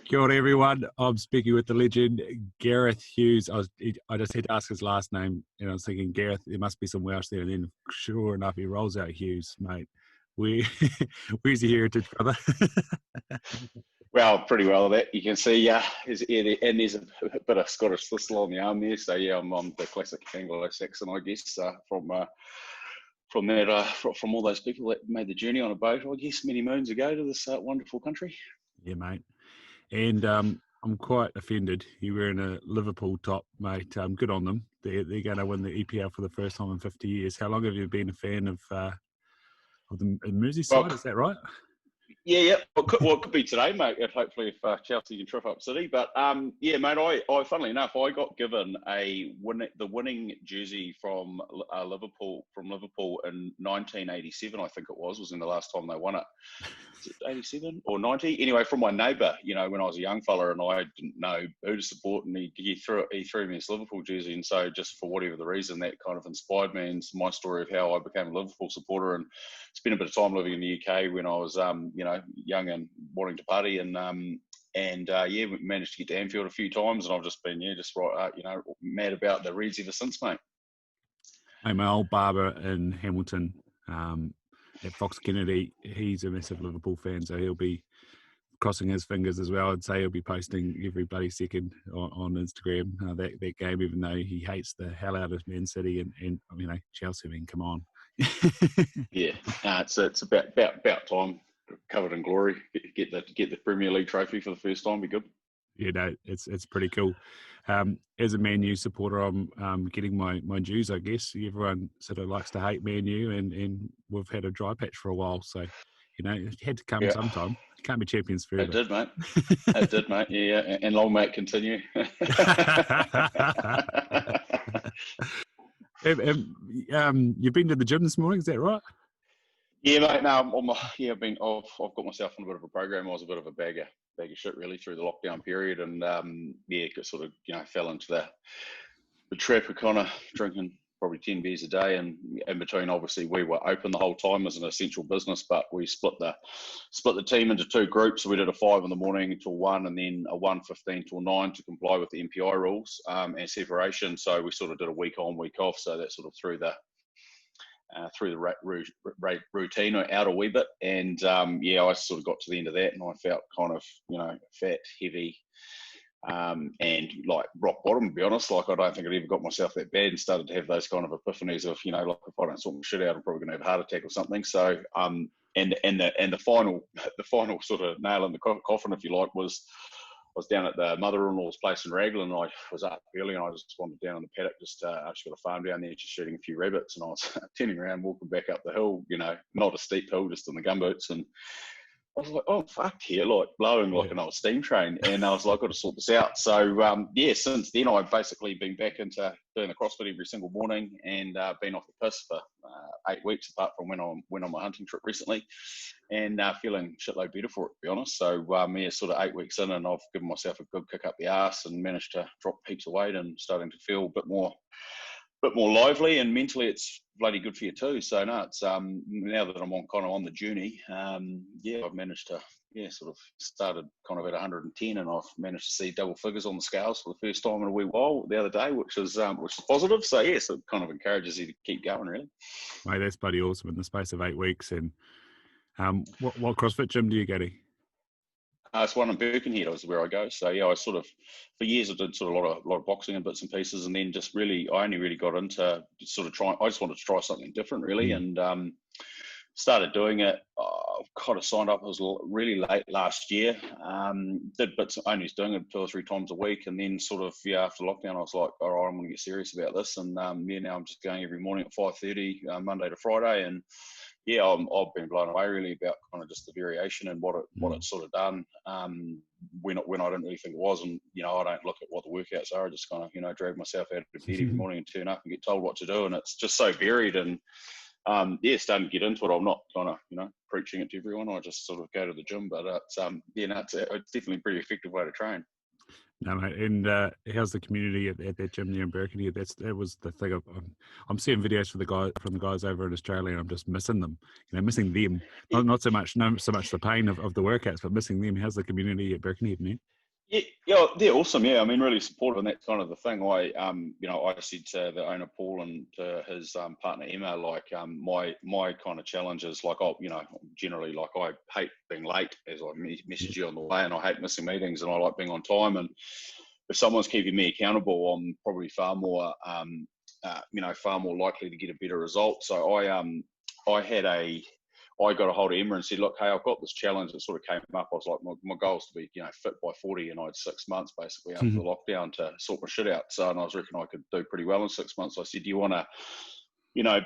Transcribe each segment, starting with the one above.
Kia ora, everyone. I'm speaking with the legend, Gareth Hughes. I just had to ask his last name, and I was thinking, Gareth, there must be some Welsh there. And then, sure enough, he rolls out Hughes, mate. Where's your heritage, brother? Well, pretty well that you can see, and there's a bit of Scottish thistle on the arm there. So yeah, I'm the classic Anglo-Saxon, I guess, from all those people that made the journey on a boat, I guess, many moons ago to this wonderful country. Yeah, mate. And I'm quite offended. You're wearing a Liverpool top, mate. Good on them. They're going to win the EPL for the first time in 50 years. How long have you been a fan of the Merseyside? Is that right? Yeah. Well, it could be today, mate. Hopefully, if Chelsea can trip up City. But yeah, mate. I funnily enough, I got given the winning jersey from Liverpool in 1987. I think it was in the last time they won it. Is it 87 or 90? Anyway, from my neighbour. You know, when I was a young fella and I didn't know who to support, and he threw me this Liverpool jersey, and so just for whatever the reason, that kind of inspired me. And it's my story of how I became a Liverpool supporter, and spent a bit of time living in the UK when I was young and wanting to party, and we managed to get to Anfield a few times, and I've just been mad about the Reds ever since, mate. Hey, my old barber in Hamilton, at Fox Kennedy, he's a massive Liverpool fan, so he'll be crossing his fingers as well. I'd say he'll be posting every bloody second on Instagram that game, even though he hates the hell out of Man City and Chelsea. I mean, come on. Yeah, it's about time. Covered in glory. Get the Premier League trophy for the first time. Be good. Yeah, no, it's pretty cool. As a Man U supporter, I'm getting my dues, I guess. Everyone sort of likes to hate Man U, and we've had a dry patch for a while, so it had to come sometime. It can't be champions forever. It did, mate. It did, mate. Yeah, and long may it continue. You've been to the gym this morning, is that right? Yeah, mate. No, I've got myself on a bit of a program. I was a bit of a bag of shit really through the lockdown period, and sort of fell into the trap of kind of drinking probably 10 beers a day, and in between, obviously, we were open the whole time as an essential business, but we split the team into two groups. So we did a 5 in the morning till 1, and then a 1:15 till 9 to comply with the MPI rules and separation. So we sort of did a week on, week off. So that sort of threw the routine out a wee bit, and I sort of got to the end of that, and I felt kind of fat, heavy, and like rock bottom, to be honest. Like, I don't think I'd ever got myself that bad, and started to have those kind of epiphanies of like, if I don't sort my shit out, I'm probably going to have a heart attack or something. So and the final sort of nail in the coffin, if you like, was I was down at the mother-in-law's place in Raglan, and I was up early, and I just wandered down in the paddock. She's got a farm down there, just shooting a few rabbits, and I was turning around, walking back up the hill, not a steep hill, just in the gumboots, and I was like, oh, fuck, here, like blowing like an old steam train. And I was like, I've got to sort this out. So, since then, I've basically been back into doing the CrossFit every single morning, and been off the piss for 8 weeks, apart from when I went on my hunting trip recently, and feeling shitload better for it, to be honest. So, sort of 8 weeks in, and I've given myself a good kick up the arse and managed to drop heaps of weight and starting to feel a bit more lively, and mentally it's bloody good for you too. So no, it's now that I'm on the journey, I've managed to sort of started kind of at 110, and I've managed to see double figures on the scales for the first time in a wee while the other day, which is positive. So so it kind of encourages you to keep going, really. Mate, that's bloody awesome in the space of 8 weeks. And what CrossFit gym do you go to? It's one in Birkenhead is where I go. So I sort of, for years I did sort of a lot of boxing and bits and pieces, and then I only really got into sort of I just wanted to try something different, really, and started doing it. Kind of signed up. It was really late last year. Did bits, only doing it 2 or 3 times a week, and then sort of after lockdown, I was like, all right, I'm going to get serious about this, and now I'm just going every morning at 5:30, Monday to Friday, and I've been blown away really about kind of just the variation and what it's sort of done when I didn't really think it was. And I don't look at what the workouts are. I just kind of drag myself out of bed every morning and turn up and get told what to do, and it's just so varied. And starting to get into it. I'm not kind of preaching it to everyone. I just sort of go to the gym, but it's definitely a pretty effective way to train. No, mate. And how's the community at that gym there in Birkenhead? That was the thing. I'm seeing videos from the guys over in Australia, and I'm just missing them. Missing them. Not so much the pain of the workouts, but missing them. How's the community at Birkenhead, man? Yeah, they're awesome. Yeah, I mean, really supportive, and that's kind of the thing. I said to the owner Paul and to his partner Emma, like, my kind of challenge is like, generally, like, I hate being late, as I messaged you on the way, and I hate missing meetings, and I like being on time. And if someone's keeping me accountable, I'm probably far more likely to get a better result. So I got a hold of Emma and said, look, hey, I've got this challenge that sort of came up. I was like, my goal is to be, fit by 40, and I had 6 months basically after the lockdown to sort my shit out. So, and I was reckon I could do pretty well in 6 months. So I said, do you want to,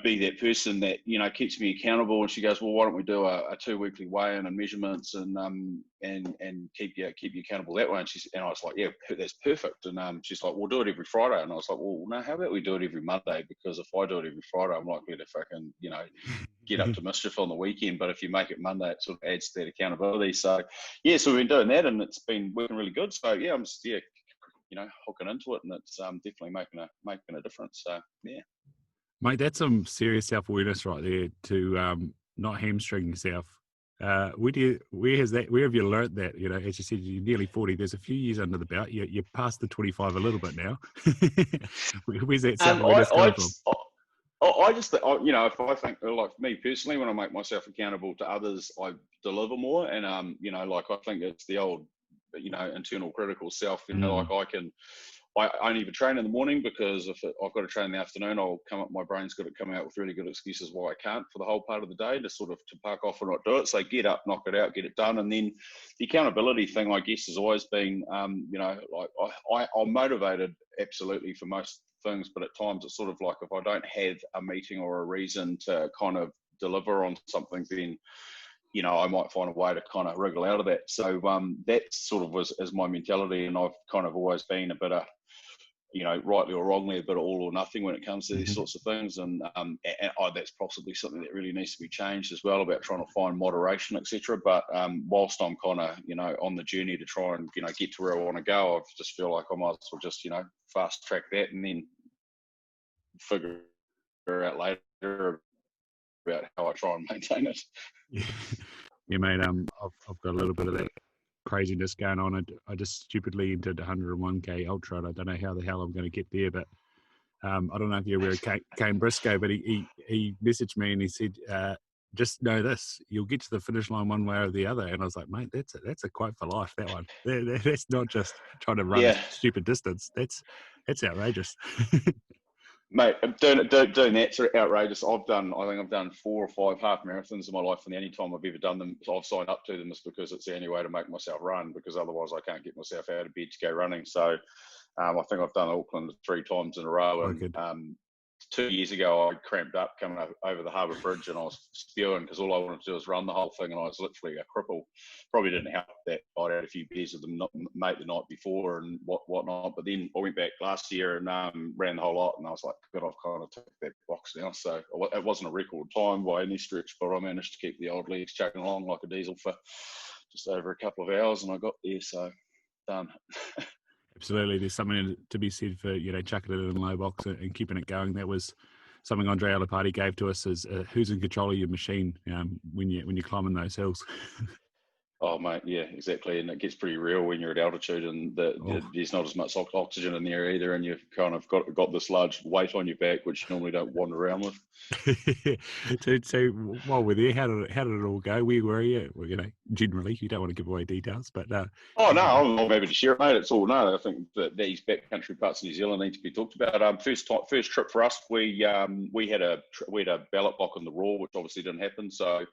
be that person that, keeps me accountable? And she goes, well, why don't we do a 2 weekly weigh-in and measurements and keep you accountable that way? And I was like, yeah, that's perfect. And she's like, we'll do it every Friday. And I was like, well, no, how about we do it every Monday? Because if I do it every Friday, I'm likely to fucking, get up to mischief on the weekend. But if you make it Monday, it sort of adds to that accountability. So yeah, so we've been doing that, and it's been working really good. So yeah, I'm just hooking into it, and it's definitely making a difference. So yeah. Mate, that's some serious self-awareness right there to not hamstring yourself. Where have you learnt that? As you said, you're nearly 40. There's a few years under the belt. You're past the 25 a little bit now. Where's that self-awareness coming from? I just, if I think, like me personally, when I make myself accountable to others, I deliver more. And, like I think it's the old, internal critical self, like I only even train in the morning because if I've got to train in the afternoon, my brain's got to come out with really good excuses why I can't for the whole part of the day to sort of to park off and not do it. So get up, knock it out, get it done. And then the accountability thing, I guess, has always been, like I'm motivated absolutely for most things, but at times it's sort of like if I don't have a meeting or a reason to kind of deliver on something, then I might find a way to kind of wriggle out of that. So that sort of is my mentality, and I've kind of always been a bit of, rightly or wrongly, a bit of all or nothing when it comes to these sorts of things. And that's possibly something that really needs to be changed as well, about trying to find moderation, etc. But whilst I'm kind of, on the journey to try and, get to where I want to go, I just feel like I might as well just, fast track that and then figure out later about how I try and maintain it. Yeah, mate. I've got a little bit of that craziness going on. I just stupidly entered 101k ultra, and I don't know how the hell I'm going to get there. But I don't know if you're aware of Kane Briscoe, but he messaged me and he said, "Just know this: you'll get to the finish line one way or the other." And I was like, "Mate, that's a quote for life. That one. That's not just trying to run a stupid distance. That's outrageous." Mate, doing that's outrageous. I think I've done 4 or 5 half marathons in my life, and the only time I've ever done them, I've signed up to them, is because it's the only way to make myself run, because otherwise I can't get myself out of bed to go running. So I think I've done Auckland 3 times in a row. And 2 years ago, I cramped up coming over the Harbour Bridge, and I was spewing because all I wanted to do was run the whole thing, and I was literally a cripple. Probably didn't help that I'd had a few beers with the mate the night before and whatnot. But then I went back last year and ran the whole lot, and I was like, God, I've kind of ticked that box now. So it wasn't a record time by any stretch, but I managed to keep the old legs chugging along like a diesel for just over a couple of hours, and I got there, so done. Absolutely. There's something to be said for, chucking it in low box and keeping it going. That was something Andre Alipati gave to us, as who's in control of your machine when you're climbing those hills. Oh, mate, yeah, exactly. And it gets pretty real when you're at altitude, and there's not as much oxygen in there either, and you've kind of got this large weight on your back, which you normally don't wander around with. So while we're there, how did it all go? Where were you? Well, generally, you don't want to give away details, but oh no, I'm happy to share it, mate. It's all I think that these backcountry parts of New Zealand need to be talked about. First trip for us, we had a ballot block on the Raw, which obviously didn't happen. So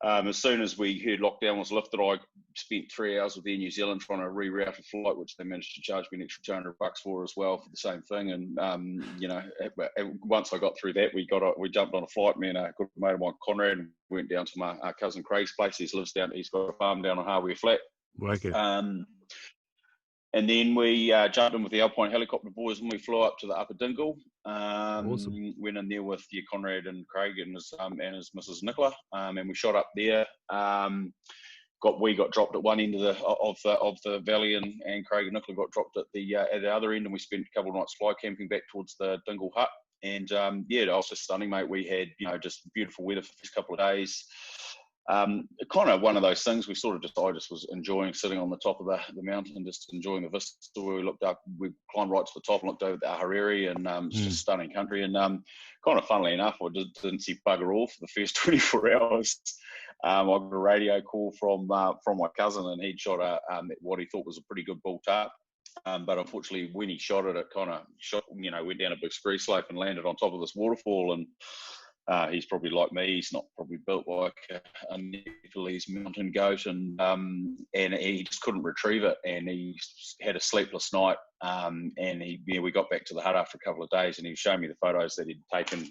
as soon as we heard lockdown was lifted, I spent 3 hours with Air New Zealand trying to reroute a flight, which they managed to charge me an extra $200 for as well for the same thing. And once I got through that, we jumped on a flight. Me and a good mate of mine, Conrad, and went down to my cousin Craig's place. He's got a farm down on Harvey Flat. Okay. And then we jumped in with the Alpine helicopter boys, and we flew up to the Upper Dingle. Awesome. Went in there with Conrad and Craig and his Mrs. Nicola, and we shot up there. we got dropped at one end of the valley, and Craig and Nicola got dropped at the other end, and we spent a couple of nights fly camping back towards the Dingle Hut. And yeah, it was just stunning, mate. We had, you know, just beautiful weather for the first couple of days. Kind of one of those things we sort of I just was enjoying sitting on the top of the mountain, just enjoying the vista. We looked up, we climbed right to the top and looked over the Ahariri, and it's just stunning country. And kind of funnily enough, I didn't see bugger all for the first 24 hours. I got a radio call from my cousin, and he'd shot what he thought was a pretty good bull tarp. But unfortunately, when he shot it, it kind of went down a big scree slope and landed on top of this waterfall. And he's probably like me. He's not probably built like a Nepalese mountain goat, and he just couldn't retrieve it. And he had a sleepless night. And we got back to the hut after a couple of days, and he was showing me the photos that he'd taken,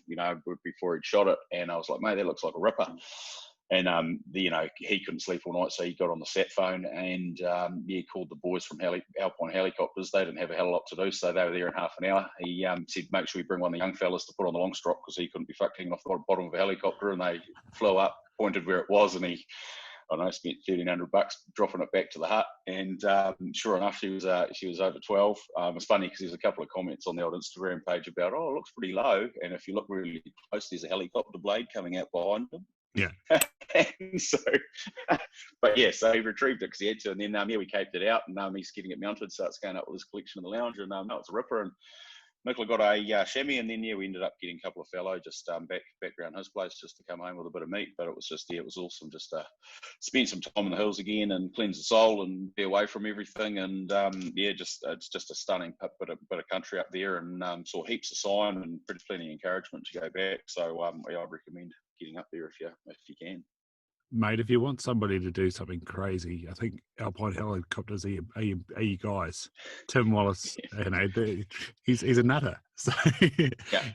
before he'd shot it. And I was like, mate, that looks like a ripper. And he couldn't sleep all night, so he got on the sat phone and called the boys from Alpine Helicopters. They didn't have a hell of a lot to do, so they were there in half an hour. He said, make sure we bring one of the young fellas to put on the long strop, because he couldn't be fucking off the bottom of a helicopter. And they flew up, pointed where it was, and he, spent $1,300 dropping it back to the hut. And sure enough, she was over 12. It's funny because there's a couple of comments on the old Instagram page about, it looks pretty low, and if you look really close, there's a helicopter blade coming out behind them. Yeah. And so, but yeah, so he retrieved it because he had to, and then we caped it out, and he's getting it mounted, so it's going up with his collection in the lounge, and no, it's a ripper. And Nicola got a chamois, and then we ended up getting a couple of fallow just back around his place just to come home with a bit of meat. But it was just it was awesome just to spend some time in the hills again and cleanse the soul and be away from everything. And it's just a stunning bit of country up there, and saw heaps of sign and plenty of encouragement to go back. So I'd recommend getting up there if you can. Mate, if you want somebody to do something crazy, I think Alpine Helicopters are you guys. Tim Wallace, he's a nutter. So well,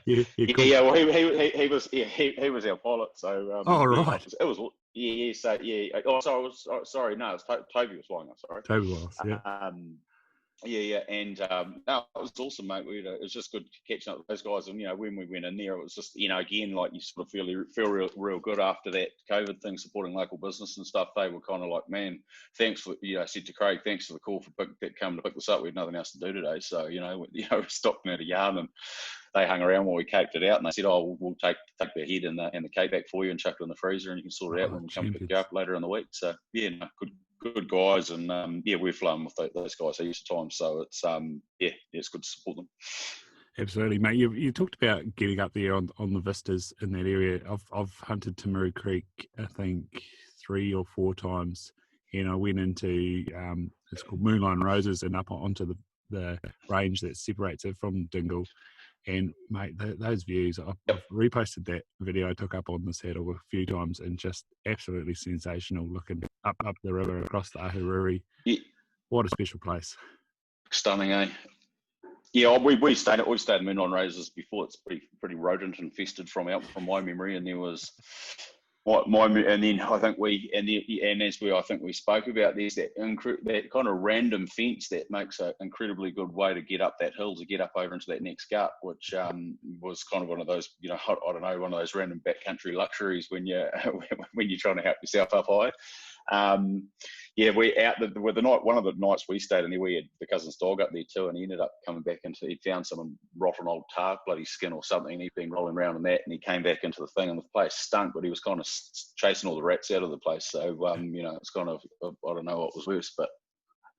he was our pilot. So right. It was So yeah. Oh, sorry. No, it was Toby was flying. Sorry, Toby Wallace. Yeah. And no, it was awesome, mate. It was just good catching up with those guys. And when we went in there, it was just again, like, you sort of feel real good after that COVID thing, supporting local business and stuff. They were kind of like, man, thanks for I said to Craig, thanks for the call for coming to pick this up. We had nothing else to do today, so we stopped out a yarn, and they hung around while we caped it out, and they said, we'll take the head and the cape back for you and chuck it in the freezer, and you can sort it out when we come pick you up later in the week. So yeah, good guys, and we've flown with those guys heaps of times, so it's it's good to support them. Absolutely, mate. You talked about getting up there on the vistas in that area. I've hunted Timaru Creek, I think 3 or 4 times, and I went into it's called Moonline Roses, and up onto the range that separates it from Dingle. And mate, those views, I've reposted that video I took up on the saddle a few times, and just absolutely sensational looking up the river across the Ahariri. Yeah. What a special place. Stunning, eh? Yeah, we stayed in Moonline Roses before. It's pretty rodent infested from my memory, and there was and then I think I think we spoke about, there's that kind of random fence that makes an incredibly good way to get up that hill, to get up over into that next gut, which was kind of one of those, I don't know, one of those random backcountry luxuries when you're trying to help yourself up high. We out with the night. One of the nights we stayed in there, we had the cousin's dog up there too, and he ended up coming back he found some rotten old tarp, bloody skin or something, and he'd been rolling around in that, and he came back into the thing, and the place stunk, but he was kind of chasing all the rats out of the place. So it's kind of, I don't know what was worse, but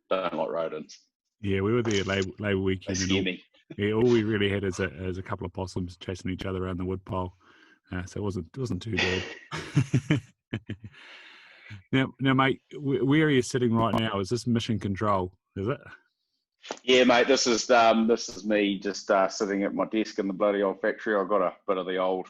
don't like rodents. Yeah, we were there Labor weekend. They scare me. All we really had is a couple of possums chasing each other around the woodpile, so it wasn't too bad. Now, mate, where are you sitting right now? Is this mission control? Is it? Yeah, mate. This is me just sitting at my desk in the bloody old factory. I've got a bit of the old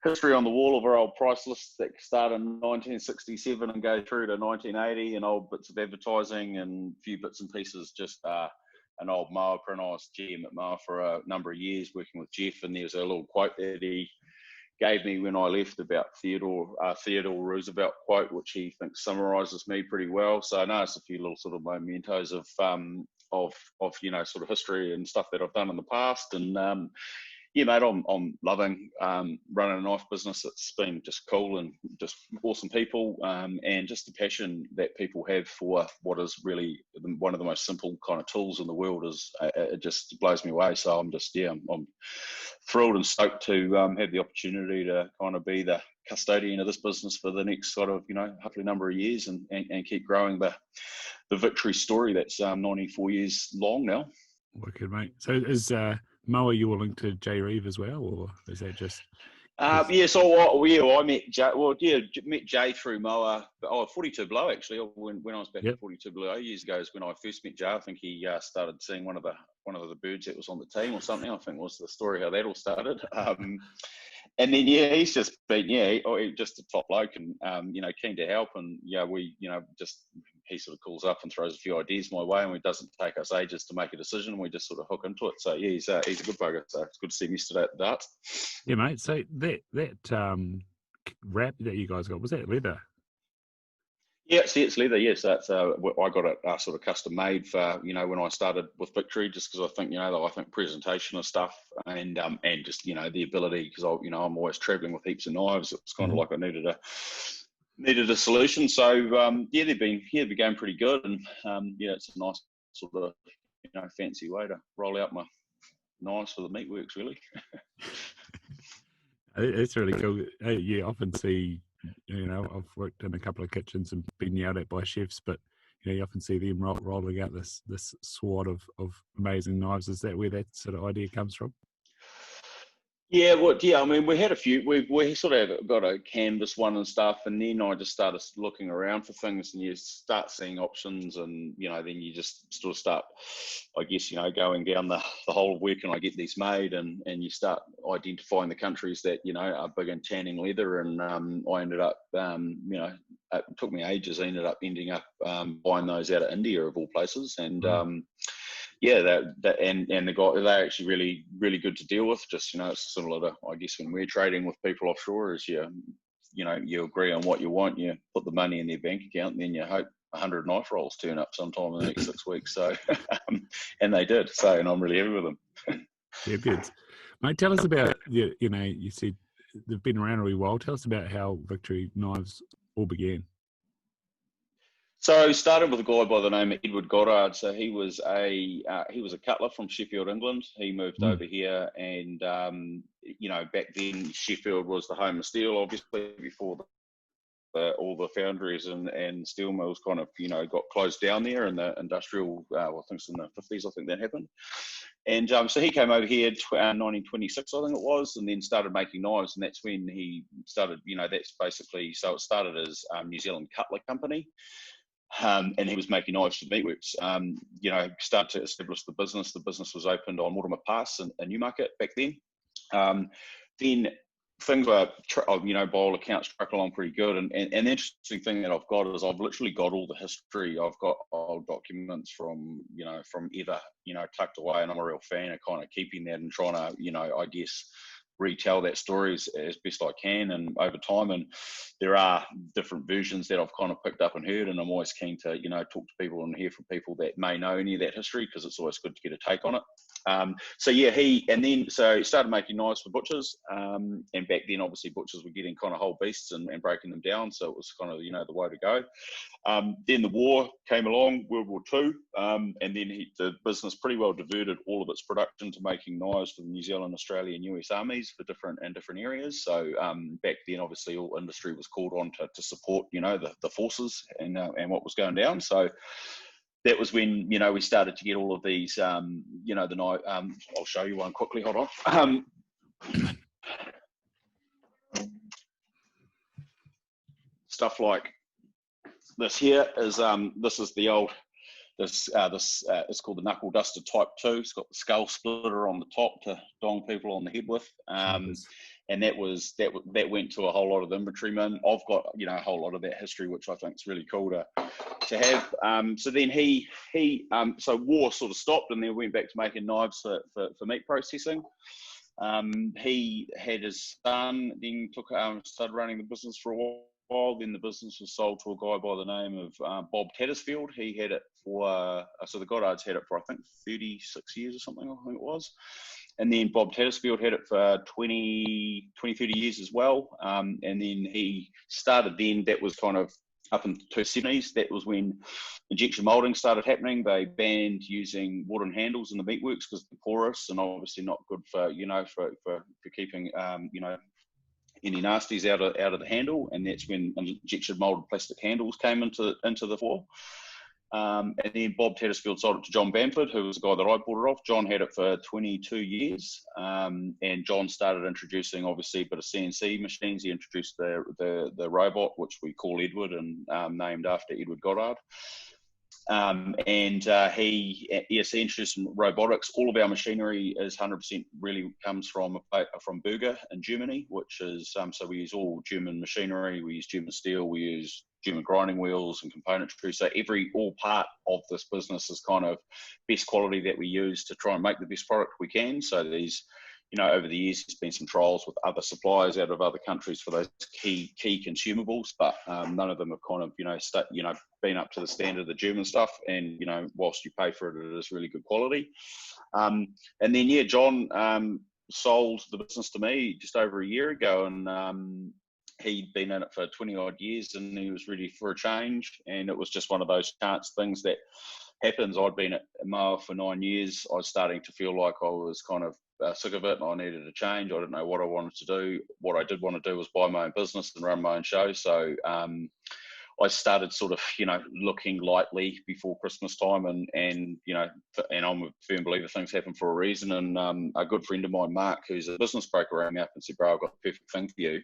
history on the wall of our old price lists that start in 1967 and go through to 1980, and old bits of advertising and a few bits and pieces. Just an old mower print. I was GM at mower for a number of years working with Jeff, and there's a little quote that he gave me when I left about Theodore Roosevelt quote, which he thinks summarises me pretty well. So I know it's a few little sort of mementos of sort of history and stuff that I've done in the past, and yeah, mate, I'm loving running a knife business. It's been just cool and just awesome people, and just the passion that people have for what is really one of the most simple kind of tools in the world. Is it just blows me away. So I'm just I'm thrilled and stoked to have the opportunity to kind of be the custodian of this business for the next sort of hopefully number of years, and keep growing the victory story that's 94 years long now. Wicked, mate. So is Moa your link to Jay Reeve as well, or is that just? Yeah, so I met Jay. Well, yeah, met Jay through Moa. 42 Below actually. When I was back at 42 Below years ago is when I first met Jay. I think he started seeing one of the birds that was on the team or something. I think was the story how that all started. And then he's just been just a top bloke and keen to help, and we just he sort of calls up and throws a few ideas my way, and it doesn't take us ages to make a decision, and we just sort of hook into it. So yeah, he's a good bugger. So it's good to see him yesterday at the darts. Yeah, mate. So that wrap that you guys got, was that leather? Yeah, it's leather. Yes, that's I got it sort of custom made for when I started with Victory, just because I think I think presentation and stuff, and just the ability, because I'm always traveling with heaps of knives. It was kind of like I needed a solution. So they've been going pretty good, and it's a nice sort of fancy way to roll out my knives for the meatworks, really. It's really cool. You often see, I've worked in a couple of kitchens and been yelled at by chefs, but you often see them rolling out this sword of amazing knives. Is that where that sort of idea comes from? Yeah, I mean, we had a few. We sort of got a canvas one and stuff, and then I just started looking around for things, and you start seeing options, and then you just sort of start, I guess, going down the whole of where can I get these made, and you start identifying the countries that are big in tanning leather, and I ended up, it took me ages. I ended up buying those out of India of all places, and. Yeah, and the guy, they're actually really, really good to deal with. Just it's similar to, I guess, when we're trading with people offshore, is you agree on what you want, you put the money in their bank account, and then you hope 100 knife rolls turn up sometime in the next 6 weeks. So, and they did. So, and I'm really happy with them. Yeah, good. Mate, tell us about you said they've been around a wee while. Tell us about how Victory Knives all began. So started with a guy by the name of Edward Goddard. So he was a cutler from Sheffield, England. He moved over here, and back then Sheffield was the home of steel, obviously, before all the foundries and steel mills kind of got closed down there in the industrial. I think it's in the 50s. I think that happened. And so he came over here 1926, I think it was, and then started making knives. And that's when he started. That's basically, so it started as New Zealand Cutler Company. And he was making knives for meatworks. Started to establish the business. The business was opened on Mortimer Pass in Newmarket back then. Then things were, by all accounts, truck along pretty good. And the interesting thing that I've got is I've literally got all the history. I've got old documents from ever, tucked away. And I'm a real fan of kind of keeping that and trying to, I guess, retell that story as best I can and over time. And there are different versions that I've kind of picked up and heard, and I'm always keen to talk to people and hear from people that may know any of that history, because it's always good to get a take on it. So he started making knives for butchers, and back then obviously butchers were getting kind of whole beasts and breaking them down, so it was kind of the way to go. Then the war came along, World War II, and then the business pretty well diverted all of its production to making knives for the New Zealand, Australia and US armies for different areas. So back then obviously all industry was called on to support the forces and what was going down. So that was when we started to get all of these the knife. I'll show you one quickly, hold on. Stuff like this here is this is the old it's called the knuckle duster type 2. It's got the skull splitter on the top to dong people on the head with, and that went to a whole lot of the inventory men. I've got a whole lot of that history, which I think is really cool to have. So then so war sort of stopped, and then went back to making knives for meat processing. He had his son, then started running the business for a while. Then the business was sold to a guy by the name of Bob Tattersfield. He had it for, so the Goddards had it for, I think, 36 years or something, I think it was. And then Bob Tattersfield had it for 20, 30 years as well. And then he started then, that was kind of up in the 270s. That was when injection moulding started happening. They banned using wooden handles in the meatworks because they're porous and obviously not good for, for keeping, any nasties out of the handle. And that's when injection moulded plastic handles came into the fore. And then Bob Tattersfield sold it to John Bamford, who was the guy that I bought it off. John had it for 22 years, and John started introducing, obviously, a bit of CNC machines. He introduced the robot, which we call Edward, and named after Edward Goddard. He introduced some robotics. All of our machinery is 100% really comes from Berger in Germany, which is so we use all German machinery. We use German steel. We use German grinding wheels and componentry. So all part of this business is kind of best quality that we use to try and make the best product we can. So there's, over the years, there's been some trials with other suppliers out of other countries for those key consumables, but none of them have kind of, been up to the standard of the German stuff. And, whilst you pay for it, it is really good quality. And then, John sold the business to me just over a year ago, and he'd been in it for 20 odd years and he was ready for a change. And it was just one of those chance things that happens. I'd been at Moa for 9 years. I was starting to feel like I was kind of sick of it and I needed a change. I didn't know what I wanted to do. What I did want to do was buy my own business and run my own show. So I started sort of, looking lightly before Christmas time, and I'm a firm believer things happen for a reason. And a good friend of mine, Mark, who's a business broker, rang me up and said, "Bro, I've got the perfect thing for you."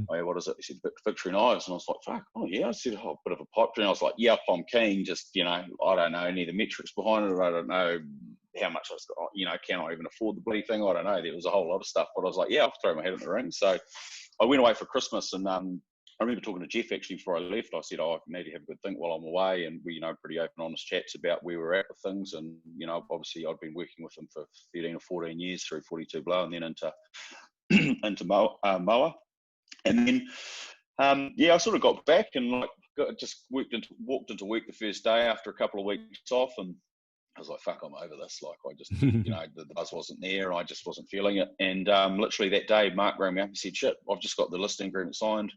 Oh, yeah, what is it? He said, "Victory knives." And I was like, "Fuck, oh yeah." I said, "Oh, a bit of a pipe dream." I was like, "Yep, I'm keen. Just, I don't know any of the metrics behind it. I don't know how much I've got, can I even afford the bloody thing? I don't know." There was a whole lot of stuff, but I was like, "Yeah, I'll throw my head in the ring." So I went away for Christmas, and I remember talking to Jeff actually before I left. I said, I need to have a good think while I'm away. And we, pretty open, honest chats about where we're at with things. And, obviously I'd been working with them for 13 or 14 years through 42 Blow and then into Moa. And then, I sort of got back and just walked into work the first day after a couple of weeks off. And I was like, fuck, I'm over this. Like, I just, the buzz wasn't there. I just wasn't feeling it. And literally that day, Mark rang me up and said, "Shit, I've just got the listing agreement signed."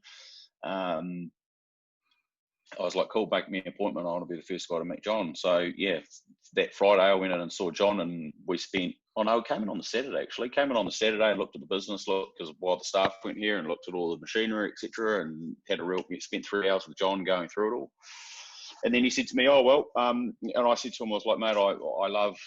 I was like, "Cool, make me an appointment. I want to be the first guy to meet John." So yeah, that Friday I went in and saw John, and we spent, came in on the Saturday actually. Came in on the Saturday and looked at the business, because while the staff went here and looked at all the machinery, etc., and spent 3 hours with John going through it all. And then he said to me, "Oh well," and I said to him, I was like, "Mate, I love,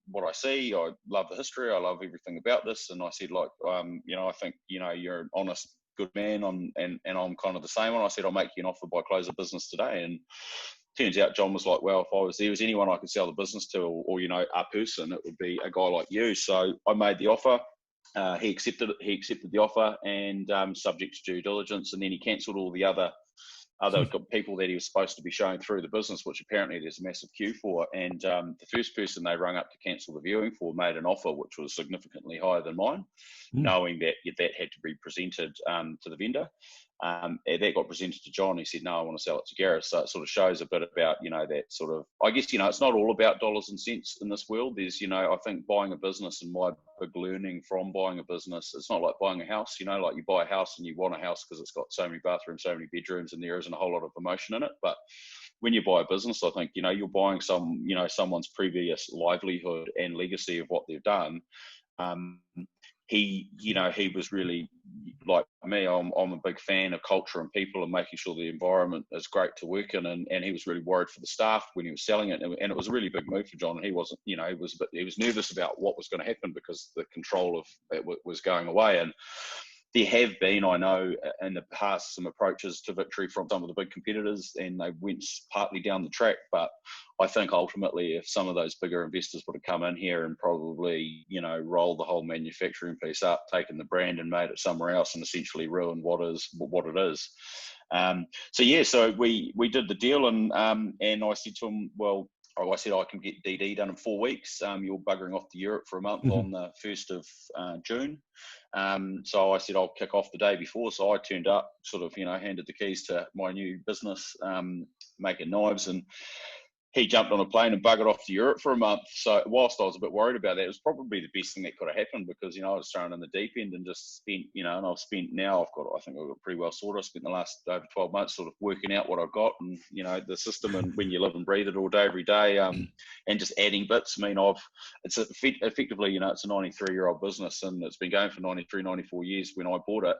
what I see. I love the history. I love everything about this." And I said, I think, you're an honest, good man, and I'm kind of the same. And I said, "I'll make you an offer by close of business today." And turns out John was like, "Well, if there was anyone I could sell the business to, or a person, it would be a guy like you." So I made the offer. He accepted it. He accepted the offer, and subject to due diligence. And then he cancelled all the other people that he was supposed to be showing through the business, which apparently there's a massive queue for. And the first person they rung up to cancel the viewing for made an offer which was significantly higher than mine, knowing that had to be presented to the vendor. That got presented to John. He said, "No, I want to sell it to Gareth." So it sort of shows a bit about, that sort of, I guess, it's not all about dollars and cents in this world. There's, I think buying a business, and my big learning from buying a business, it's not like buying a house, like you buy a house and you want a house because it's got so many bathrooms, so many bedrooms, and there isn't a whole lot of emotion in it. But when you buy a business, I think, you're buying someone's previous livelihood and legacy of what they've done. He was really like me. I'm a big fan of culture and people and making sure the environment is great to work in. And he was really worried for the staff when he was selling it. And it was a really big move for John. And he wasn't, he was nervous about what was going to happen because the control of it was going away. And there have been, I know, in the past, some approaches to Victory from some of the big competitors, and they went partly down the track. But I think ultimately, if some of those bigger investors would have come in here and probably, rolled the whole manufacturing piece up, taken the brand and made it somewhere else, and essentially ruined what it is. So we did the deal, and I said to him, "Well," I said, "I can get DD done in 4 weeks. You're buggering off to Europe for a month on the 1st of June. So I said, I'll kick off the day before." So I turned up, sort of, handed the keys to my new business, making knives. And he jumped on a plane and buggered off to Europe for a month. So whilst I was a bit worried about that, it was probably the best thing that could have happened because, I was thrown in the deep end and just spent, and I think I've got pretty well sorted. I spent the last over 12 months sort of working out what I've got and, the system and when you live and breathe it all day, every day, and just adding bits. It's effectively, it's a 93-year-old business and it's been going for 93, 94 years when I bought it.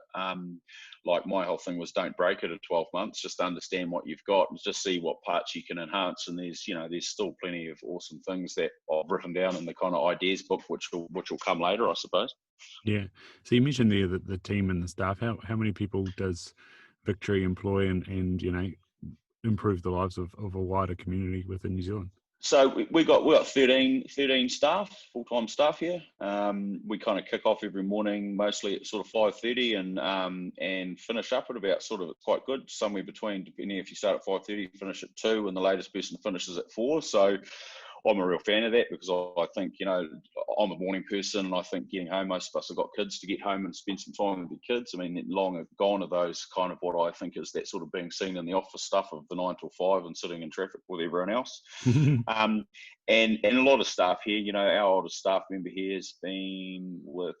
Like my whole thing was don't break it at 12 months, just understand what you've got and just see what parts you can enhance. And there's still plenty of awesome things that I've written down in the kind of ideas book, which will come later, I suppose. Yeah. So you mentioned there the team and the staff. How many people does Victory employ and improve the lives of a wider community within New Zealand? So we got 13 staff, full-time staff here. We kind of kick off every morning, mostly at sort of 5:30 and finish up at about sort of quite good, somewhere between, depending if you start at 5:30, finish at 2, and the latest person finishes at 4. So I'm a real fan of that because I think, I'm a morning person and I think getting home, most of us have got kids, to get home and spend some time with the kids. Long gone are those kind of what I think is that sort of being seen in the office stuff of the 9 till 5 and sitting in traffic with everyone else. And a lot of staff here, our oldest staff member here has been with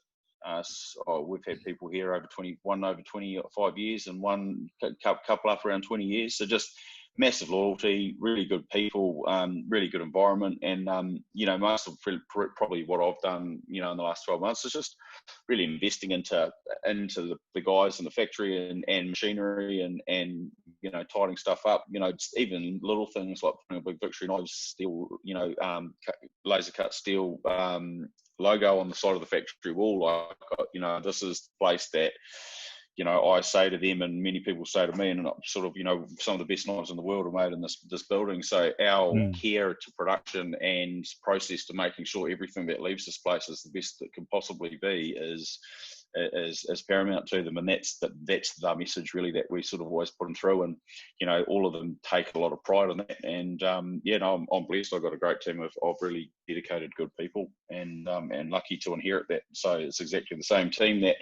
us. We've had people here one over 25 years and one couple up around 20 years. So just massive loyalty, really good people, really good environment. And, most of probably what I've done, in the last 12 months is just really investing into the guys in the factory and machinery and tidying stuff up, even little things like putting a big Victory Knives steel, laser cut steel logo on the side of the factory wall. This is the place that, I say to them and many people say to me, and sort of, some of the best knives in the world are made in this building. So our care to production and process to making sure everything that leaves this place is the best that can possibly be is paramount to them. And that's the message really that we sort of always put them through. And, all of them take a lot of pride in that. And, I'm blessed. I've got a great team of really dedicated, good people and lucky to inherit that. So it's exactly the same team that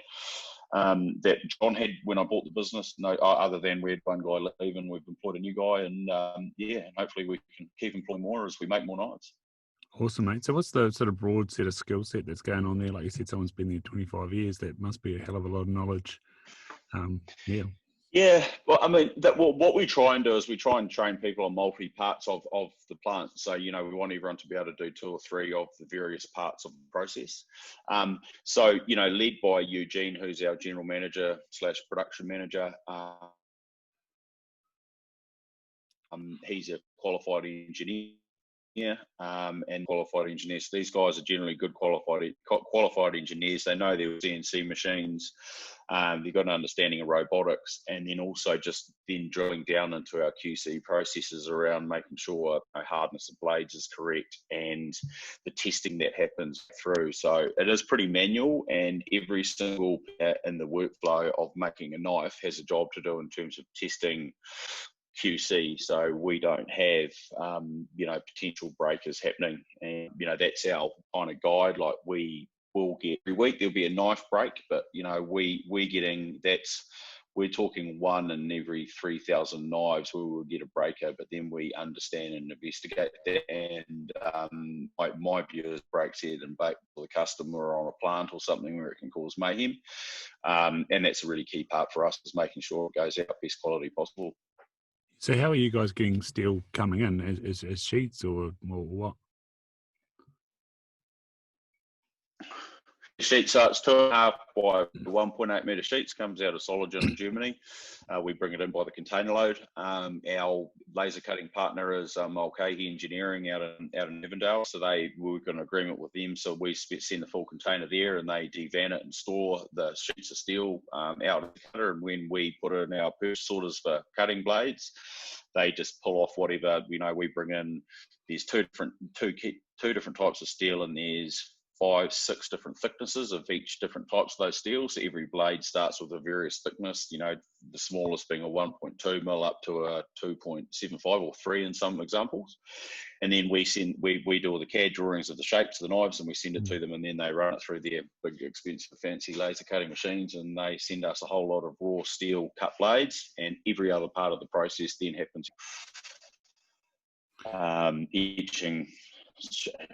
John had when I bought the business. No, other than we had one guy leave and we've employed a new guy, and and hopefully we can keep employing more as we make more knives. Awesome, mate. So what's the sort of broad set of skill set that's going on there? Like you said, someone's been there 25 years. That must be a hell of a lot of knowledge. Yeah, well, what we try and do is we try and train people on multi parts of the plant. So, we want everyone to be able to do 2 or 3 of the various parts of the process. Led by Eugene, who's our general manager / production manager. He's a qualified engineer. And qualified engineers. So these guys are generally good qualified engineers. They know their CNC machines. They've got an understanding of robotics, and then also just then drilling down into our QC processes around making sure hardness of blades is correct and the testing that happens through. So it is pretty manual, and every single in the workflow of making a knife has a job to do in terms of testing QC, so we don't have potential breakers happening, and that's our kind of guide. Like we will get every week there'll be a knife break, but we're talking 1 in every 3,000 knives we will get a breaker, but then we understand and investigate that. And my view is breaks head and bake for the customer on a plant or something where it can cause mayhem, and that's a really key part for us, is making sure it goes out best quality possible. So how are you guys getting steel coming in? As sheets or what? Sheets, so it's 2.5 by 1.8 metre sheets, comes out of Soligen in Germany. We bring it in by the container load. Our laser cutting partner is Mulcahy Engineering out in Avondale. So we've got an agreement with them. So we send the full container there, and they devan it and store the sheets of steel out of the cutter. And when we put it in our purchase orders for cutting blades, they just pull off whatever we bring in. There's two different types of steel, and there's 5-6 different thicknesses of each different types of those steels. So every blade starts with a various thickness, the smallest being a 1.2 mil up to a 2.75 or 3 in some examples. And then we do all the CAD drawings of the shapes of the knives, and we send it to them, and then they run it through their big, expensive, fancy laser cutting machines, and they send us a whole lot of raw steel cut blades, and every other part of the process then happens. etching,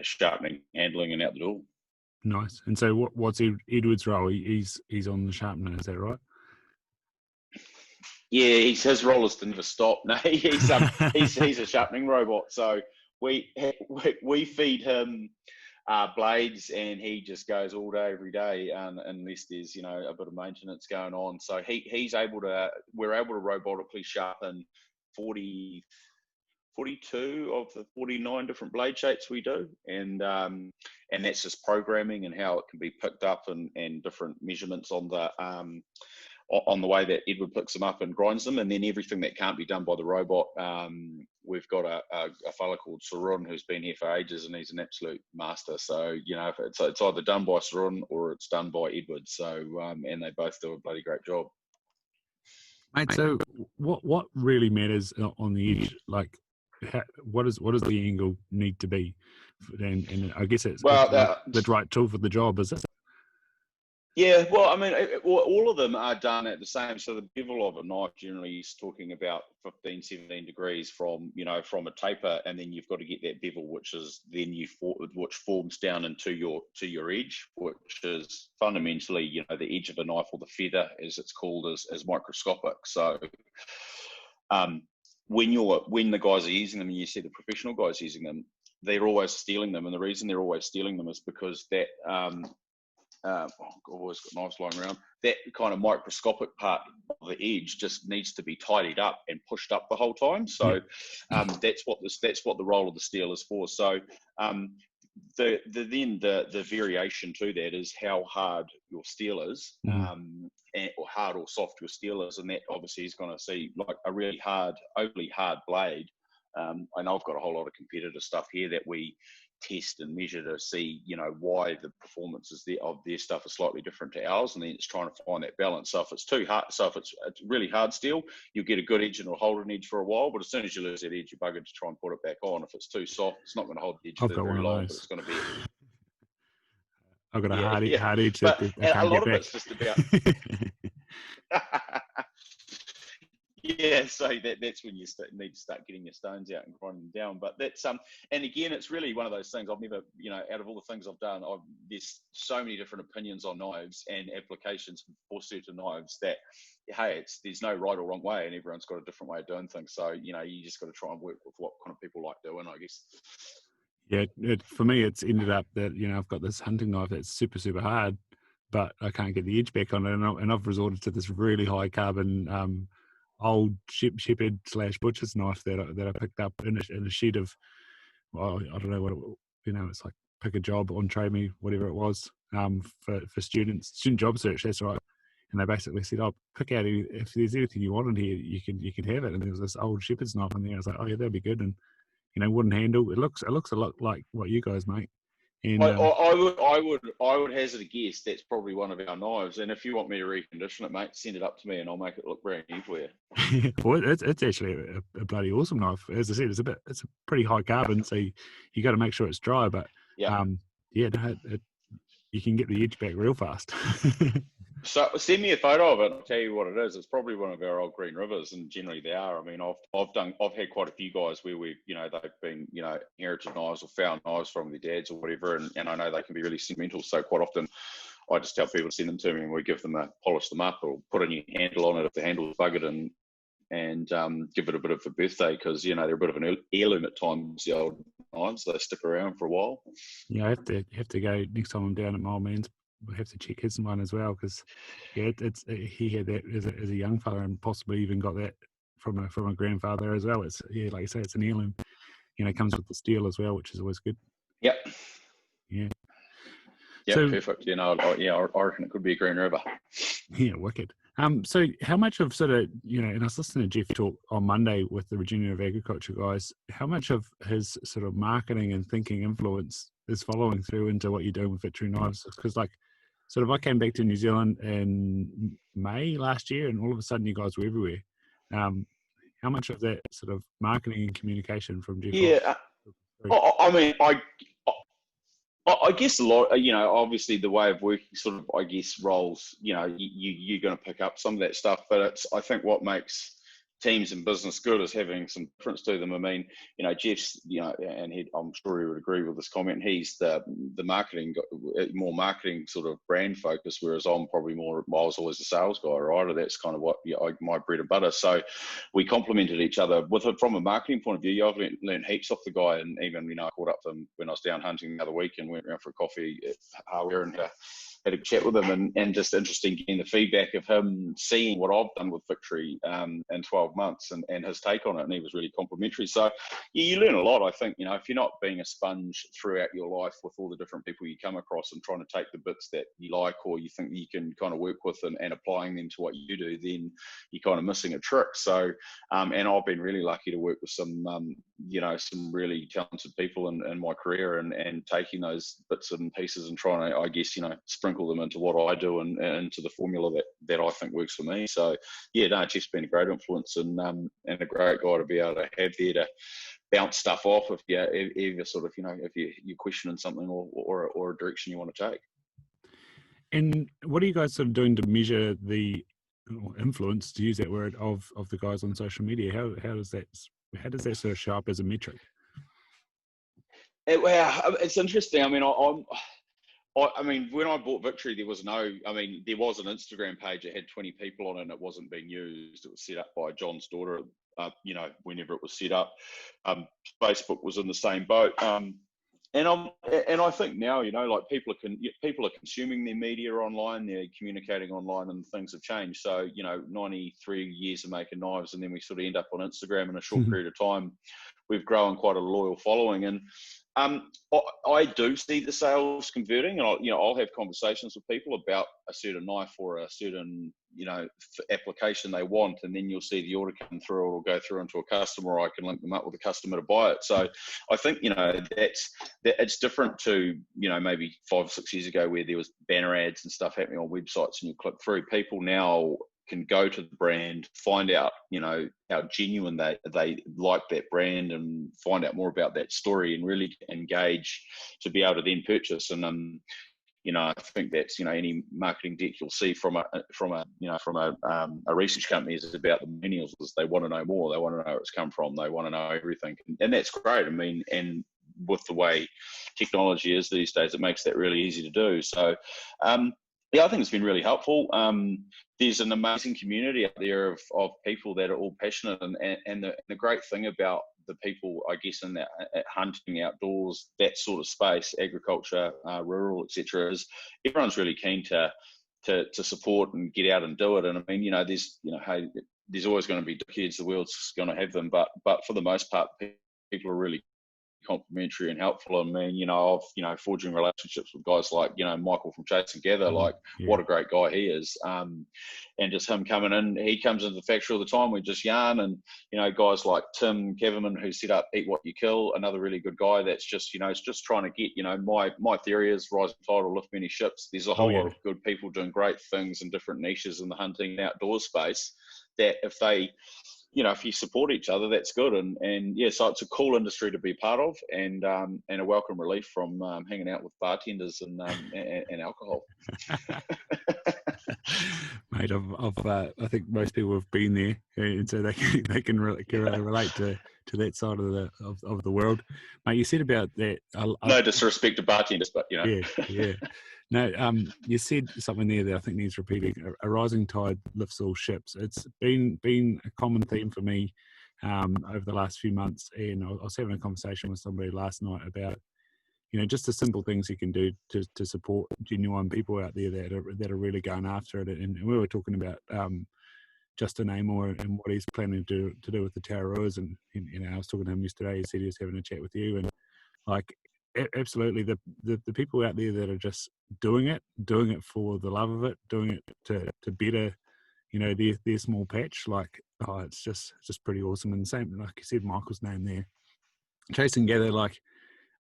sharpening, handling, and out the door. Nice. And so what's Edward's role? He's on the sharpener, is that right? Yeah, his role is to never stop. No, he's a sharpening robot. So we feed him blades, and he just goes all day, every day, unless there's a bit of maintenance going on. So we're able to robotically sharpen 42 of the 49 different blade shapes we do, and that's just programming and how it can be picked up and different measurements on the way that Edward picks them up and grinds them, and then everything that can't be done by the robot. We've got a fella called Sarun who's been here for ages, and he's an absolute master. So it's either done by Sarun or it's done by Edward. So and they both do a bloody great job. Mate, so what really matters on the edge? Like, what does the angle need to be? And I guess it's the right tool for the job, is it? Yeah, well, I mean, all of them are done at the same. So the bevel of a knife generally is talking about 15, 17 degrees from a taper, and then you've got to get that bevel, which forms down into your edge, which is fundamentally, the edge of a knife, or the feather, as it's called, is microscopic. So when the guys are using them, and you see the professional guys using them, they're always stealing them, and the reason they're always stealing them is because that. I've always got knives lying around. That kind of microscopic part of the edge just needs to be tidied up and pushed up the whole time. So that's what the role of the steel is for. So the variation to that is how hard your steel is, or hard or soft your steel is, and that obviously is going to see like a really overly hard blade. And I've got a whole lot of competitor stuff here that we test and measure to see, why the performances of their stuff is slightly different to ours, and then it's trying to find that balance. So if it's too hard, if it's really hard steel, you'll get a good edge and it'll hold an edge for a while, but as soon as you lose that edge, you're buggered to try and put it back on. If it's too soft, it's not going to hold the edge for very long, but it's going to be. I've got a hard edge that I can't a lot get of back. It's just about. Yeah, so that's when you need to start getting your stones out and grinding them down. But that's and again, it's really one of those things. I've never, out of all the things I've done, there's so many different opinions on knives and applications for certain knives that, hey, there's no right or wrong way, and everyone's got a different way of doing things. So you just got to try and work with what kind of people like doing, I guess. Yeah, for me, it's ended up that I've got this hunting knife that's super, super hard, but I can't get the edge back on it, and I've resorted to this really high carbon old shepherd / butcher's knife that I picked up in a shed of, well, I don't know what it's like, pick a job on Trade Me, whatever it was, for student job search. That's right. And they basically said, "Oh, pick out if there's anything you want in here, you can have it." And there was this old shepherd's knife in there. I was like, "Oh yeah, that'd be good." And wooden handle. It looks a lot like what you guys make. And I would hazard a guess that's probably one of our knives. And if you want me to recondition it, mate, send it up to me and I'll make it look brand new for you. Well, it's actually a bloody awesome knife. As I said, it's a pretty high carbon, so you got to make sure it's dry. But you can get the edge back real fast. So send me a photo of it. I'll tell you what it is. It's probably one of our old Green Rivers, and generally they are. I mean, I've had quite a few guys where they've been inherited knives or found knives from their dads or whatever, and I know they can be really sentimental. So quite often, I just tell people to send them to me, and we give them polish them up or put a new handle on it if the handle is buggered, and give it a bit of a birthday, because they're a bit of an heirloom at times. The old knives, they stick around for a while. Yeah, I have to go next time I'm down at my old man's. We'll have to check his one as well, because he had that as a young fella, and possibly even got that from a grandfather as well. It's like you say, it's an heirloom. It comes with the steel as well, which is always good. Yep. Yeah. Yeah, so, perfect. I reckon it could be a Green River. Yeah, wicked. So how much of sort of, and I was listening to Jeff talk on Monday with the Regenerative Agriculture guys, how much of his sort of marketing and thinking influence is following through into what you're doing with Victory Knives? Because I came back to New Zealand in May last year, and all of a sudden you guys were everywhere. How much of that sort of marketing and communication from Jeff? Yeah, I mean, I guess a lot, obviously the way of working sort of, I guess, roles, you're going to pick up some of that stuff, but I think what makes teams in business good is having some difference to them. I mean, Jeff's, and I'm sure he would agree with this comment. He's the marketing, more marketing sort of brand focus, whereas I'm probably more. I was always a sales guy, right? Or that's kind of what my bread and butter. So we complemented each other with it from a marketing point of view. I've learned heaps off the guy, and even I caught up to him when I was down hunting the other week and went around for a coffee at Hardware and had a chat with him, and just interesting getting the feedback of him seeing what I've done with Victory in 12 months and his take on it, and he was really complimentary. So yeah, you learn a lot. I think, if you're not being a sponge throughout your life with all the different people you come across and trying to take the bits that you like or you think you can kind of work with and applying them to what you do, then you're kind of missing a trick. So and I've been really lucky to work with some some really talented people in my career, and taking those bits and pieces and trying to, I guess, sprinkle them into what I do and into the formula that I think works for me. So yeah, no, Jeff's been a great influence and a great guy to be able to have there to bounce stuff off if you sort of if you're questioning something or a direction you want to take. And what are you guys sort of doing to measure the influence, to use that word, of the guys on social media? How does that sort of show up as a metric? Well, it's interesting. I mean, when I bought Victory, there was an Instagram page that had 20 people on it and it wasn't being used. It was set up by John's daughter, whenever it was set up. Facebook was in the same boat. And I think now, like people are consuming their media online, they're communicating online, and things have changed. So, 93 years of making knives, and then we sort of end up on Instagram in a short period of time. We've grown quite a loyal following, and I do see the sales converting, and I'll have conversations with people about a certain knife or a certain application they want, and then you'll see the order come through, or it'll go through into a customer, or I can link them up with a customer to buy it. So I think it's different to maybe 5 or 6 years ago where there was banner ads and stuff happening on websites and you click through. People now can go to the brand, find out, how genuine they like that brand, and find out more about that story and really engage to be able to then purchase. And I think that's any marketing deck you'll see from a research company is about the millennials. Is they want to know more, they want to know where it's come from, they want to know everything, and that's great. I mean, and with the way technology is these days, it makes that really easy to do. So yeah, I think it's been really helpful. There's an amazing community out there of people that are all passionate, and the great thing about the people, I guess, in that hunting, outdoors, that sort of space, agriculture, rural, etc., is everyone's really keen to support and get out and do it. And I mean, there's always going to be kids, the world's going to have them, but for the most part, people are really complimentary and helpful. I mean, I've forging relationships with guys like Michael from Chase and Gather, what a great guy he is, and just him coming in, he comes into the factory all the time, we just yarn, and guys like Tim Kaverman, who set up Eat What You Kill, another really good guy that's just it's just trying to get my theory is rising tide will lift many ships. There's a whole lot of good people doing great things in different niches in the hunting and outdoor space that if they if you support each other, that's good. And yeah, so it's a cool industry to be part of, and a welcome relief from hanging out with bartenders and alcohol. Mate, I think most people have been there, and so they can relate to that side of the world. Mate, you said about that. No disrespect to bartenders, but yeah. No, you said something there that I think needs repeating. A rising tide lifts all ships. It's been a common theme for me over the last few months, and I was having a conversation with somebody last night about just the simple things you can do to support genuine people out there that are really going after it. And we were talking about Justin Amor and what he's planning to do with the Taroas, and I was talking to him yesterday. He said he was having a chat with you, and absolutely the people out there that are just doing it for the love of it, doing it to better their small patch, it's just pretty awesome. And same, like you said, Michael's name there, Chase and Gather,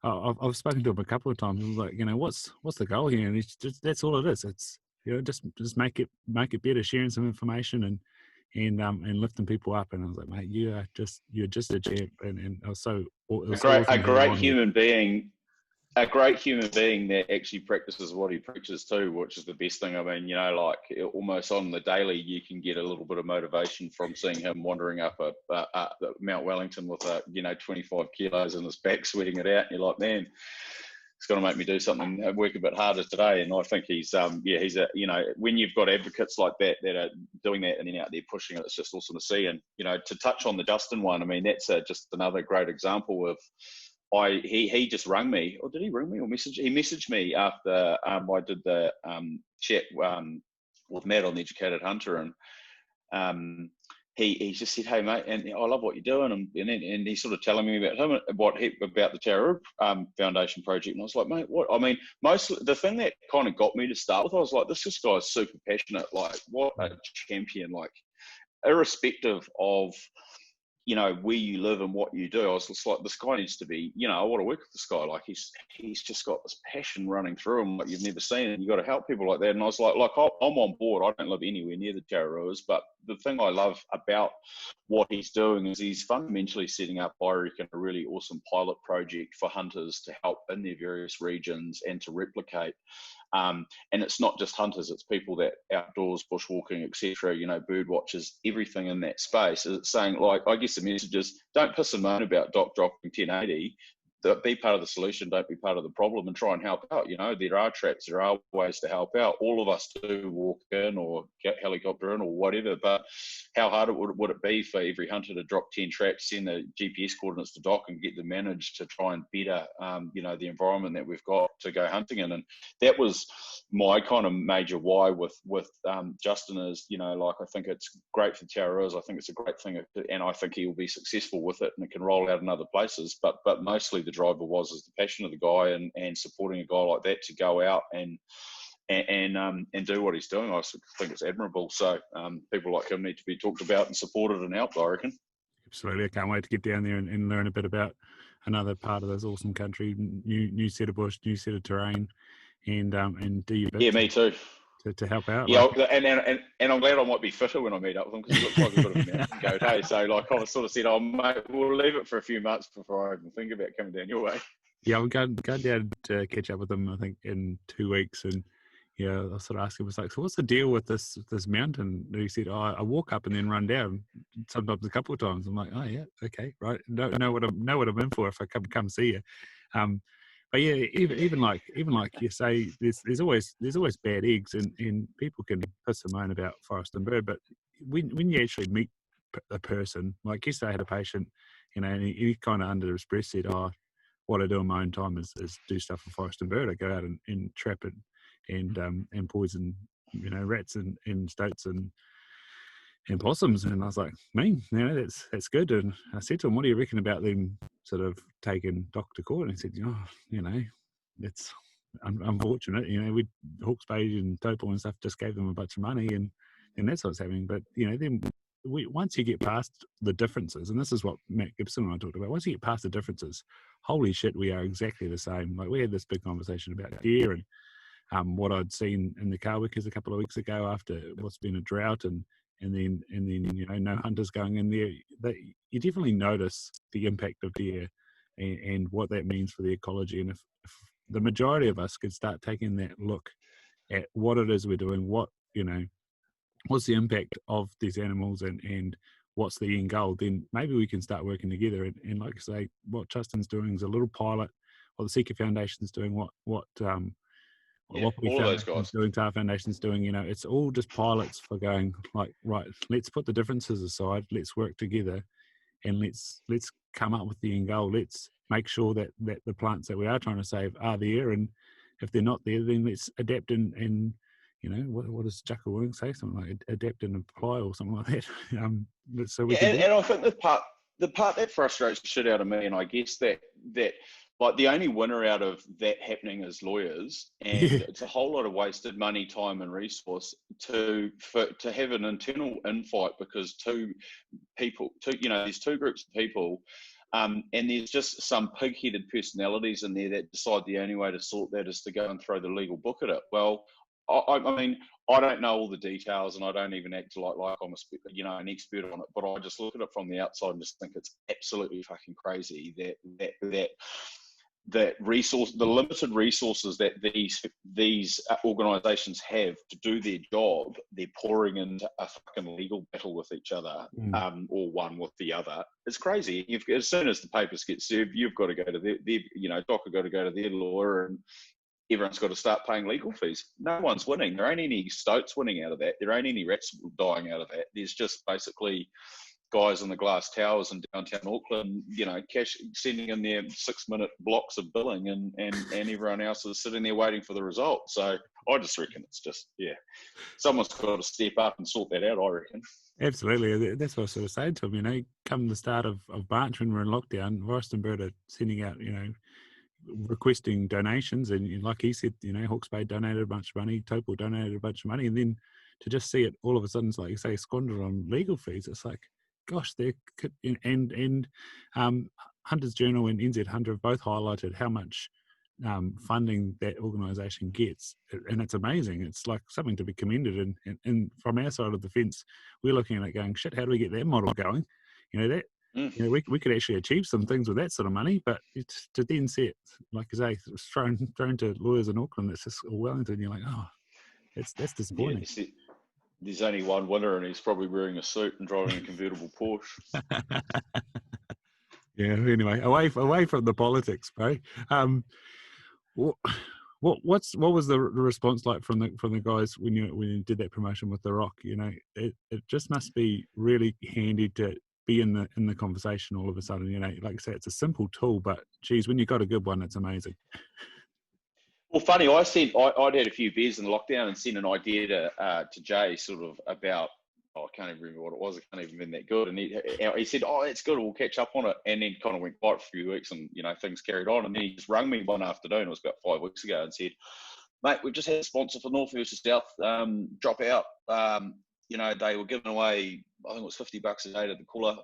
I've spoken to him a couple of times. What's the goal here? And it's just, that's all it is. It's just make it better, sharing some information and lifting people up. And I was like, mate, you're just a champ, and I was so a great human being. a great human being that actually practices what he preaches too, which is the best thing. I mean, like almost on the daily, you can get a little bit of motivation from seeing him wandering up Mount Wellington with 25 kilos in his back, sweating it out. And you're like, man, it's going to make me do something, work a bit harder today. And I think he's when you've got advocates like that are doing that and then out there pushing it, it's just awesome to see. And, to touch on the Justin one, I mean, that's just another great example of, he just rang me, or did he ring me or message? He messaged me after I did the chat with Matt on the Educated Hunter, and he just said, "Hey mate, and I love what you're doing," and he's sort of telling me about him, about the Terror Foundation project, and I was like, mate, what? I mean, the thing that kind of got me to start with, I was like, this guy's super passionate, like what a champion, like irrespective of where you live and what you do. I was just like, this guy needs to be, I want to work with this guy. Like he's just got this passion running through him like you've never seen, and you got to help people like that. And I was like, I'm on board. I don't live anywhere near the Tararooas, but the thing I love about what he's doing is he's fundamentally setting up, I reckon, a really awesome pilot project for hunters to help in their various regions and to replicate. And it's not just hunters, it's people that outdoors, bushwalking, etc., bird watchers, everything in that space. It's saying, like, I guess the message is, don't piss and moan about Doc dropping 1080. Be part of the solution, don't be part of the problem, and try and help out. There are traps, there are ways to help out. All of us do walk in or get helicopter in or whatever, but how hard would it be for every hunter to drop 10 traps, send the GPS coordinates to Doc and get them managed to try and better, the environment that we've got to go hunting in? And that was my kind of major why with Justin is, I think it's great for Tararooas. I think it's a great thing, and I think he will be successful with it, and it can roll out in other places. But mostly the driver is the passion of the guy and supporting a guy like that to go out and do what he's doing. I think it's admirable. So people like him need to be talked about and supported and helped, I reckon. Absolutely. I can't wait to get down there and learn a bit about another part of this awesome country, new set of bush, new set of terrain, and do your bit. Yeah, me too. To help out. Yeah, and I'm glad I might be fitter when I meet up with him, because he looks like a bit of a mountain goat, hey? So, like, I sort of said, oh, mate, we'll leave it for a few months before I even think about coming down your way. Yeah, we'll go down to catch up with him, I think, in 2 weeks. And, I sort of asked him, I was like, so what's the deal with this mountain? And he said, I walk up and then run down, sometimes a couple of times. I'm like, oh, yeah, okay, right. Know what I'm in for if I come see you. But yeah, even like you say, there's always bad eggs, and people can piss and moan about forest and bird. But when you actually meet a person, like yesterday I had a patient, and he kind of under his breath said, "Oh, what I do in my own time is do stuff for forest and bird. I go out and trap it and poison rats and stoats and possums." And I was like, that's good. And I said to him, what do you reckon about them sort of taking Doc to court? And he said, it's unfortunate. We Hawke's Bay and Taupo and stuff just gave them a bunch of money, and that's what's happening. But then once you get past the differences, and this is what Matt Gibson and I talked about, once you get past the differences, holy shit, we are exactly the same. Like, we had this big conversation about deer and what I'd seen in the Carwickers a couple of weeks ago after what's been a drought, and then no hunters going in there. You definitely notice the impact of deer and what that means for the ecology. And if the majority of us could start taking that look at what it is we're doing, what's the impact of these animals and what's the end goal, then maybe we can start working together. And like I say, what Justin's doing is a little pilot, what the Seeker Foundation's doing, what all of those guys doing, Tar Foundation's doing, it's all just pilots for going, like, right, let's put the differences aside, let's work together, and let's come up with the end goal. Let's make sure that the plants that we are trying to save are there, and if they're not there, then let's adapt and what does Jacko Wing say? Something like adapt and apply, or something like that. So and I think the part that frustrates the shit out of me, and I guess that like the only winner out of that happening is lawyers, and it's a whole lot of wasted money, time, and resource to have an internal infight because there's two groups of people, and there's just some pig-headed personalities in there that decide the only way to sort that is to go and throw the legal book at it. Well, I mean, I don't know all the details, and I don't even act like I'm an expert on it. But I just look at it from the outside and just think it's absolutely fucking crazy that the limited resources that these organisations have to do their job, they're pouring into a fucking legal battle with each other, or one with the other. It's crazy. As soon as the papers get served, you've got to go to their Doc have got to go to their lawyer, and everyone's got to start paying legal fees. No one's winning. There ain't any stoats winning out of that. There ain't any rats dying out of that. There's just basically guys in the glass towers in downtown Auckland, cash sending in their 6-minute blocks of billing, and everyone else is sitting there waiting for the result. So I just reckon it's just, someone's got to step up and sort that out, I reckon. Absolutely. That's what I sort of said to him, come the start of March when we're in lockdown, Royston Bird are sending out, requesting donations, and like he said, Hawke's Bay donated a bunch of money, Taupo donated a bunch of money, and then to just see it all of a sudden, it's like you say, squandered on legal fees. It's like, gosh, Hunter's Journal and NZ Hunter have both highlighted how much funding that organisation gets, and it's amazing. It's like something to be commended. And from our side of the fence, we're looking at it going, shit, how do we get that model going? We could actually achieve some things with that sort of money, but it's, to then see it, like I say, thrown to lawyers in Auckland, it's just Wellington. You're like, oh, that's disappointing. Yeah, there's only one winner, and he's probably wearing a suit and driving a convertible Porsche. Yeah. Anyway, away from the politics, bro. What was the response like from the guys when you did that promotion with The Rock? It just must be really handy to be in the conversation all of a sudden. Like I say, it's a simple tool, but geez, when you got a good one, it's amazing. Well, funny, I'd had a few beers in the lockdown and sent an idea to Jay sort of about, I can't even remember what it was. It can't even been that good. And he said, oh, it's good, we'll catch up on it. And then kind of went quiet for a few weeks, and, things carried on. And then he just rang me one afternoon, it was about 5 weeks ago, and said, mate, we've just had a sponsor for North versus South drop out. They were giving away, I think it was $50 a day to the caller.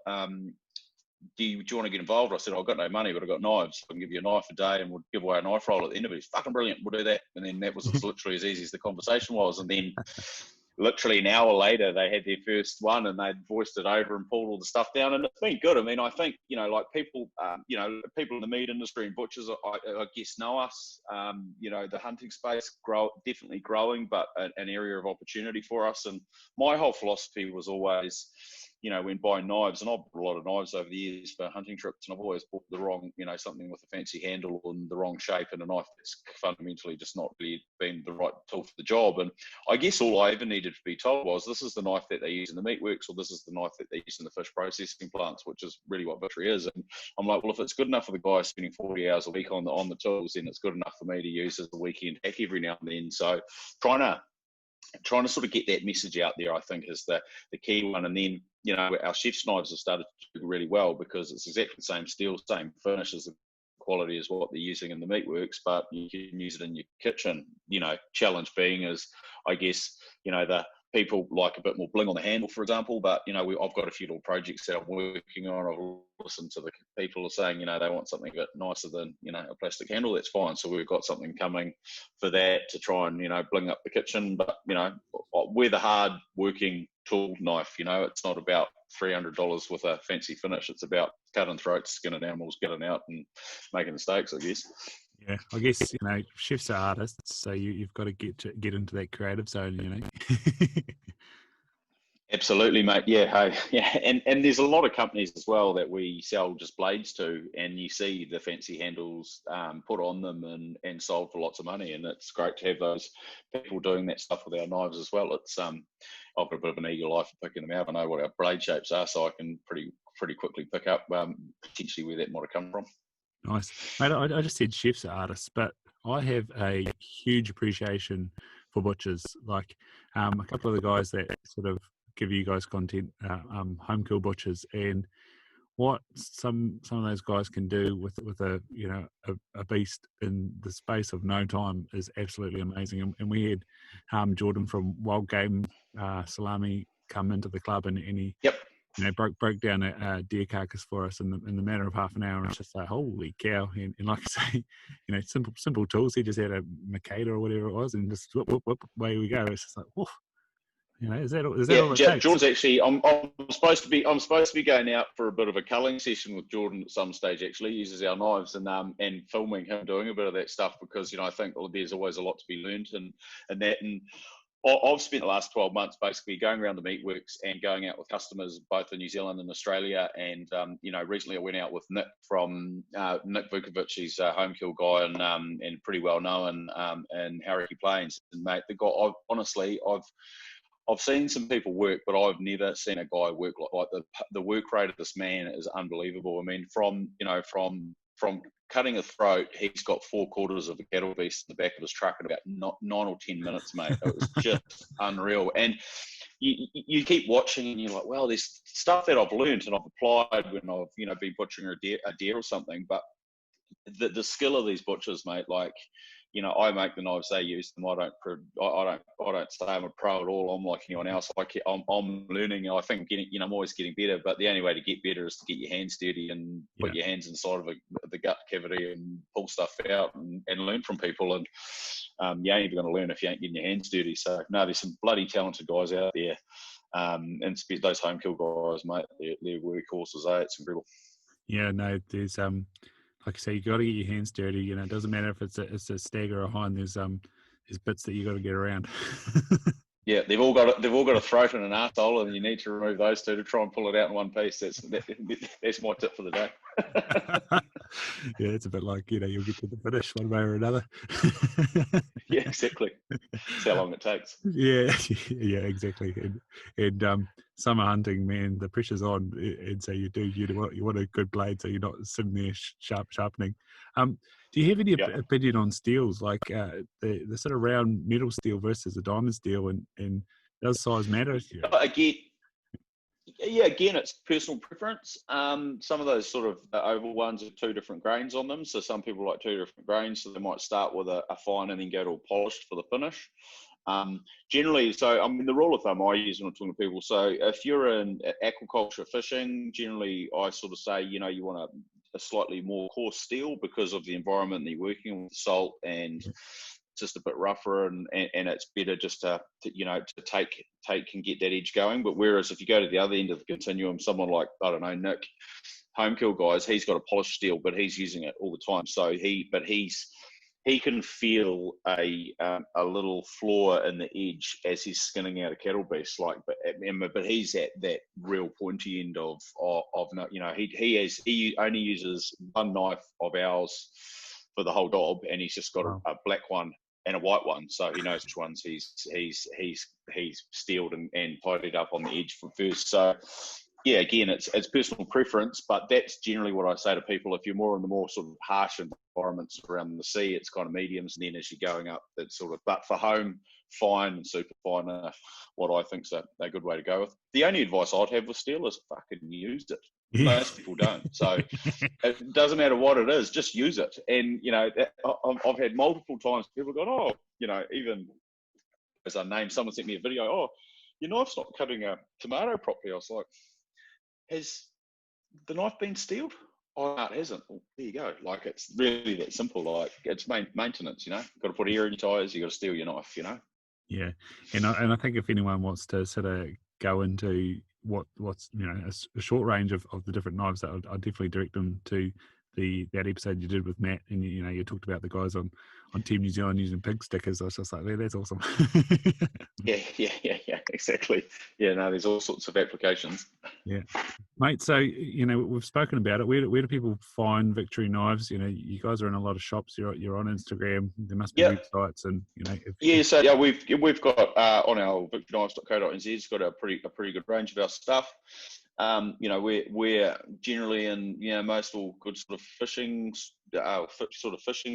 Do you want to get involved? I said, I've got no money, but I've got knives. I can give you a knife a day, and we'll give away a knife roll at the end of it. It's fucking brilliant. We'll do that. And then that was literally as easy as the conversation was. And then literally an hour later, they had their first one, and they'd voiced it over and pulled all the stuff down. And it's been good. I mean, I think, like people, people in the meat industry and butchers, I guess, know us. The hunting space definitely growing, but an area of opportunity for us. And my whole philosophy was always, when buying knives, and I've bought a lot of knives over the years for hunting trips, and I've always bought the wrong, something with a fancy handle and the wrong shape, and a knife that's fundamentally just not really been the right tool for the job. And I guess all I ever needed to be told was, this is the knife that they use in the meatworks, or this is the knife that they use in the fish processing plants, which is really what butchery is. And I'm like, well, if it's good enough for the guy spending 40 hours a week on the tools, then it's good enough for me to use as a weekend hack every now and then. So trying to sort of get that message out there, I think, is the key one. And then, our chef's knives have started to do really well, because it's exactly the same steel, same finish as the quality as what they're using in the meatworks, but you can use it in your kitchen. Challenge being is, I guess, the people like a bit more bling on the handle, for example, but, I've got a few little projects that I'm working on. I've listened to the people are saying, they want something a bit nicer than, a plastic handle. That's fine. So we've got something coming for that to try and, bling up the kitchen. But, we're the hard working tool knife. It's not about $300 with a fancy finish. It's about cutting throats, skinning animals, getting out and making the steaks, I guess. Yeah, I guess, chefs are artists, so you've got to get into that creative zone, Absolutely, mate. Yeah, hey, yeah, and there's a lot of companies as well that we sell just blades to, and you see the fancy handles put on them and sold for lots of money, and it's great to have those people doing that stuff with our knives as well. It's I've got a bit of an eagle eye for picking them out. I know what our blade shapes are, so I can pretty quickly pick up potentially where that might have come from. Nice, mate. I just said chefs are artists, but I have a huge appreciation for butchers. Like a couple of the guys that sort of give you guys content, home kill butchers, and what some of those guys can do with a beast in the space of no time is absolutely amazing. And we had Jordan from Wild Game Salami come into the club, and he broke down a deer carcass for us in the matter of half an hour, and it's just like, holy cow. And like I say, simple tools. He just had a Makeda or whatever it was, and just whoop, away we go. It's just like, woof. You know, is that all it takes? Jordan's actually. I'm supposed to be going out for a bit of a culling session with Jordan at some stage. Actually, he uses our knives and filming him doing a bit of that stuff, because I think there's always a lot to be learnt and that. And I've spent the last 12 months basically going around the meatworks and going out with customers both in New Zealand and Australia. And recently I went out with Nick from Nick Vukovic. He's a home kill guy and pretty well known in Hauraki Plains. And mate, the guy, I've seen some people work, but I've never seen a guy work like the work rate of this man is unbelievable. I mean, from cutting a throat, he's got 4/4 of a cattle beast in the back of his truck in about 9 or 10 minutes, mate. It was just unreal. And you keep watching, and you're like, well, there's stuff that I've learned and I've applied when I've been butchering a deer or something. But the skill of these butchers, mate, like, I make the knives they use them. I don't say I'm a pro at all. I'm like anyone else. I'm learning. I think I'm always getting better. But the only way to get better is to get your hands dirty and put your hands inside of the gut cavity and pull stuff out and learn from people. And you ain't even going to learn if you ain't getting your hands dirty. So no, there's some bloody talented guys out there, and those home kill guys, mate. They're workhorses. It's incredible. Yeah, no, there's like I say, you got to get your hands dirty. It doesn't matter if it's a stag or a hind. There's bits that you got to get around. Yeah, they've all got a throat and an arsehole, and you need to remove those two to try and pull it out in one piece. That's my tip for the day. Yeah, it's a bit like you'll get to the finish one way or another. Yeah, exactly. That's how long it takes. Yeah, exactly. And summer hunting, man, the pressure's on, and so you want a good blade, so you're not sitting there sharpening. Do you have any opinion on steels, like the sort of round metal steel versus the diamond steel, and does size matter? Again, it's personal preference. Some of those sort of oval ones have 2 different grains on them. So some people like 2 different grains. So they might start with a fine and then go to a polished for the finish. Generally, the rule of thumb I use when I'm talking to people. So if you're in aquaculture fishing, generally I sort of say, you want a slightly more coarse steel because of the environment that you're working with, salt and just a bit rougher, and it's better just to take and get that edge going. But whereas if you go to the other end of the continuum, someone like, I don't know, Nick, home kill guys, he's got a polished steel, but he's using it all the time. So he can feel a little flaw in the edge as he's skinning out a cattle beast, but he's at that real pointy end of he only uses one knife of ours for the whole job, and he's just got a black one and a white one, so he knows which ones he's steeled and tidied up on the edge from first. So yeah, again, it's personal preference, but that's generally what I say to people. If you're more in the more sort of harsh environments around the sea, it's kind of mediums, and then as you're going up, it's sort of. But for home, fine and super fine, what I think's a good way to go with. The only advice I'd have with steel is fucking use it. Most people don't, so it doesn't matter what it is, just use it. And I've had multiple times people go, even as I named, someone sent me a video, your knife's not cutting a tomato properly. I was like, has the knife been steeled? Oh, no, it hasn't. Well, there you go. Like, it's really that simple. Like, it's maintenance, You've got to put air in your tyres, you've got to steel your knife, Yeah, and I think if anyone wants to sort of go into what's a short range of the different knives, I'd definitely direct them to that episode you did with Matt, and you talked about the guys on Team New Zealand using pig stickers. I was just like, that's awesome. Yeah, exactly. Yeah, no, there's all sorts of applications. Yeah, mate. So we've spoken about it. Where do people find Victory Knives? You guys are in a lot of shops. You're on Instagram. There must be websites, and we've got on our victoryknives.co.nz. It's got a pretty good range of our stuff. We're generally in most all good sort of fishing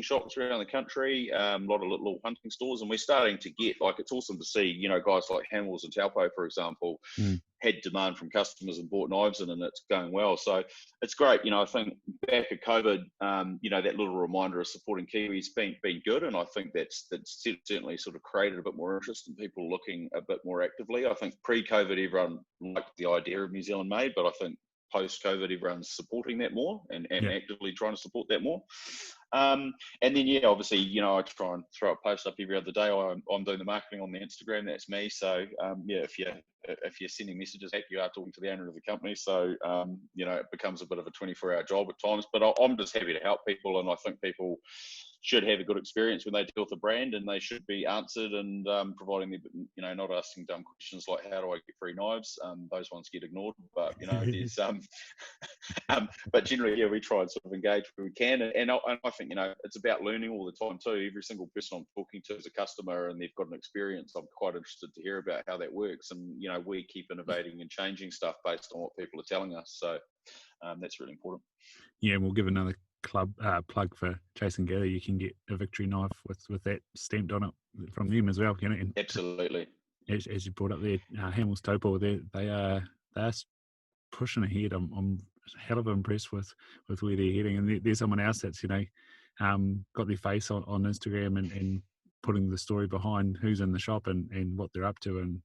shops around the country, a lot of little hunting stores, and we're starting to get, it's awesome to see, guys like Hamills and Taupo, for example, had demand from customers and bought knives in, and it's going well. So it's great. I think back at COVID, that little reminder of supporting Kiwis been good, and I think that's certainly sort of created a bit more interest in people looking a bit more actively. I think pre-COVID, everyone liked the idea of New Zealand made, but I think post-COVID, everyone's supporting that more and actively trying to support that more. And then, yeah, obviously, I try and throw a post up every other day. I'm doing the marketing on the Instagram. That's me. So, yeah, if you're sending messages out, you are talking to the owner of the company. So, it becomes a bit of a 24-hour job at times. But I'm just happy to help people, and I think people should have a good experience when they deal with a brand, and they should be answered, and providing them, not asking dumb questions like, how do I get free knives? Those ones get ignored, but there's but generally, yeah, we try and sort of engage where we can, and I think it's about learning all the time too. Every single person I'm talking to is a customer, and they've got an experience. I'm quite interested to hear about how that works, and we keep innovating and changing stuff based on what people are telling us. So that's really important. Yeah, and we'll give another plug for Chase and Gather. You can get a victory knife with that stamped on it from them as well. And absolutely. As you brought up there, Hamill's Topol, they are pushing ahead. I'm hell of impressed with where they're heading. And there's someone else that's got their face on Instagram and putting the story behind who's in the shop and what they're up to. And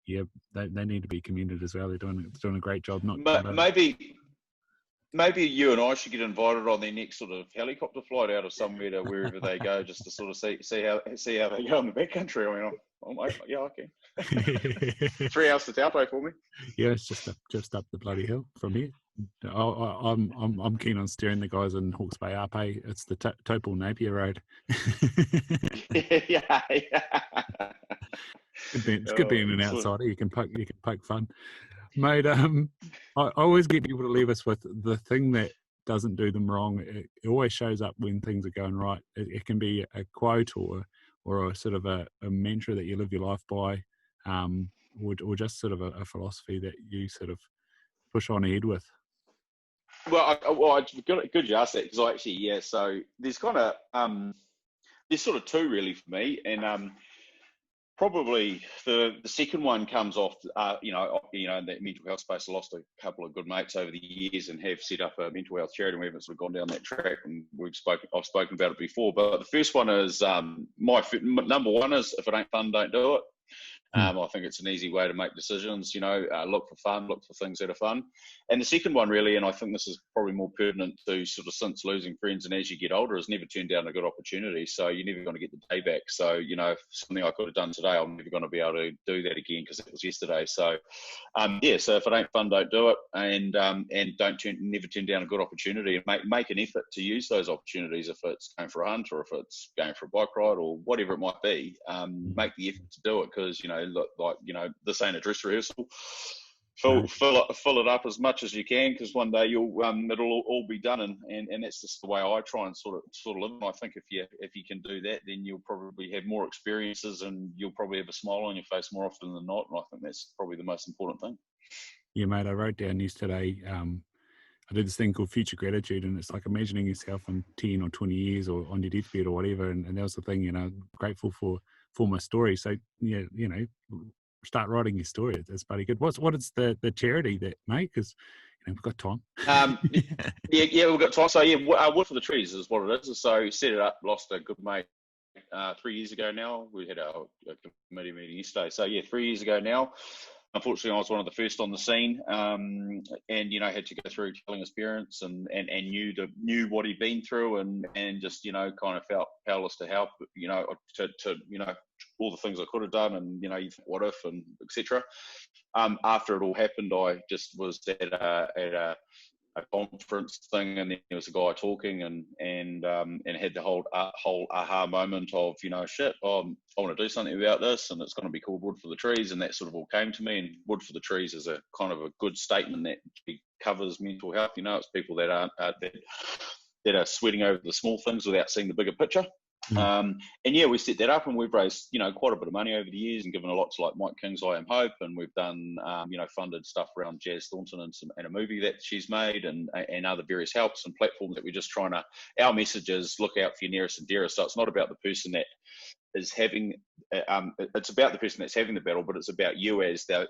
yeah, they need to be commended as well. They're doing a great job. Maybe you and I should get invited on their next sort of helicopter flight out of somewhere to wherever they go, just to sort of see how they go in the backcountry. I mean, yeah, I can. 3 hours to Taupo for me. Yeah, it's just up the bloody hill from here. I'm keen on steering the guys in Hawke's Bay up. It's the Topol Napier Road. yeah. It's good being an outsider. You can poke fun. Mate, I always get people to leave us with the thing that doesn't do them wrong. It always shows up when things are going right. It can be a quote or a sort of a mantra that you live your life by, or just sort of a philosophy that you sort of push on ahead with. Well, it's good you asked that, because so there's kind of there's sort of two really for me, and probably the second one comes off, that mental health space. I lost a couple of good mates over the years and have set up a mental health charity, and we haven't sort of gone down that track, and I've spoken about it before. But the first one is, my number one is, if it ain't fun, don't do it. I think it's an easy way to make decisions, look for fun, look for things that are fun. And the second one really, and I think this is probably more pertinent to sort of since losing friends and as you get older, is never turn down a good opportunity. So you're never going to get the day back. So, if something I could have done today, I'm never going to be able to do that again because it was yesterday. So, so if it ain't fun, don't do it. And never turn down a good opportunity, and make an effort to use those opportunities. If it's going for a hunt, or if it's going for a bike ride, or whatever it might be, make the effort to do it, because, this ain't a dress rehearsal. Fill it up as much as you can, because one day it'll all be done, and that's just the way I try and sort of live. And I think if you can do that, then you'll probably have more experiences, and you'll probably have a smile on your face more often than not. And I think that's probably the most important thing. Yeah, mate. I wrote down yesterday. I did this thing called future gratitude, and it's like imagining yourself in 10 or 20 years, or on your deathbed or whatever. And that was the thing. Grateful for my story. So yeah, start writing your story. It's pretty good. What is the charity that, mate? Because we've got time. Yeah, we've got time. So yeah, Wood for the Trees is what it is. So set it up. Lost a good mate 3 years ago now. We had a committee meeting yesterday. So yeah, 3 years ago now. Unfortunately, I was one of the first on the scene, and had to go through telling his parents, and knew what he'd been through, and just kind of felt powerless to help, to all the things I could have done, and you think, what if, and etc. After it all happened, I just was at a conference thing, and then there was a guy talking, and had the whole aha moment of, shit, I want to do something about this, and it's going to be called Wood for the Trees, and that sort of all came to me. And Wood for the Trees is a kind of a good statement that covers mental health. It's people that are sweating over the small things without seeing the bigger picture. And yeah, we set that up, and we've raised quite a bit of money over the years, and given a lot to like Mike King's I Am Hope, and we've done funded stuff around Jazz Thornton and a movie that she's made, and other various helps and platforms that we're just trying to. Our message is look out for your nearest and dearest. So it's not about the person that is having it's about the person that's having the battle, but it's about you as that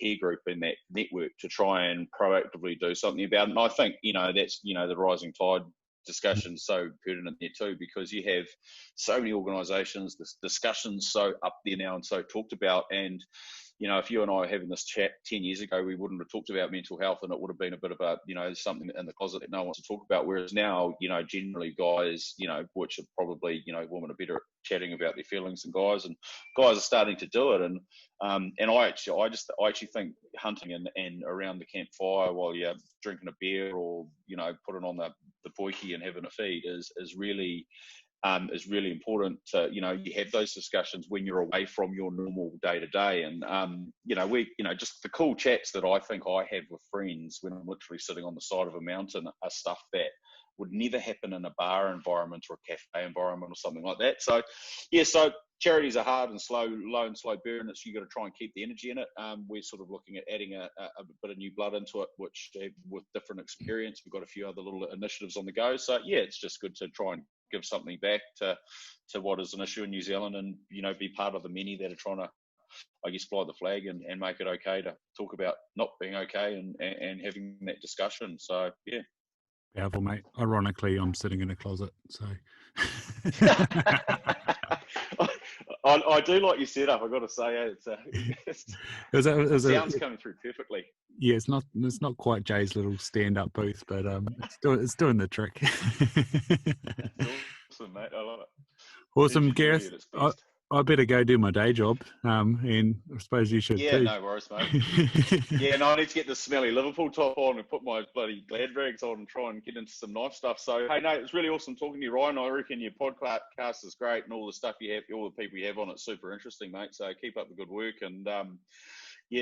peer group and that network to try and proactively do something about it. And I think that's the rising tide discussion so pertinent there too, because you have so many organisations, this discussion's so up there now and so talked about, and if you and I were having this chat 10 years ago, we wouldn't have talked about mental health, and it would have been a bit of a, something in the closet that no one wants to talk about. Whereas now, generally guys, which are probably, women are better at chatting about their feelings than guys, and guys are starting to do it. And I actually think hunting and around the campfire while you're drinking a beer or, putting on the boikie and having a feed is really important to, you have those discussions when you're away from your normal day to day. And, just the cool chats that I think I have with friends when I'm literally sitting on the side of a mountain are stuff that would never happen in a bar environment or a cafe environment or something like that. So, so charities are hard and low and slow burn. It's, you got to try and keep the energy in it. We're sort of looking at adding a bit of new blood into it, which with different experience, we've got a few other little initiatives on the go. So it's just good to try and give something back to what is an issue in New Zealand, and be part of the many that are trying to, I guess, fly the flag and make it okay to talk about not being okay and having that discussion. So Powerful, mate. Ironically, I'm sitting in a closet, so I do like your setup. I've got to say, it sounds coming through perfectly. Yeah, it's not quite Jay's little stand-up booth, but it's doing the trick. That's awesome, mate. I love it. Awesome, Gareth. I better go do my day job, and I suppose you should too. Yeah, no worries, mate. I need to get the smelly Liverpool top on and put my bloody glad rags on and try and get into some knife stuff. So, hey, no, it's really awesome talking to you, Ryan. I reckon your podcast is great, and all the stuff you have, all the people you have on, it's super interesting, mate. So keep up the good work, and I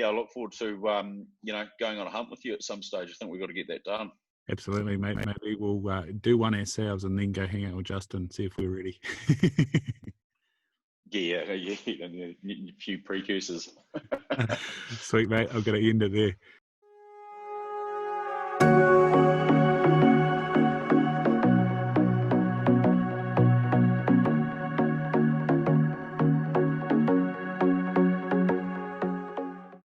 look forward to going on a hunt with you at some stage. I think we've got to get that done. Absolutely, mate. Maybe we'll do one ourselves and then go hang out with Justin, see if we're ready. Yeah, and a few precursors. Sweet, mate. I've got to end it there.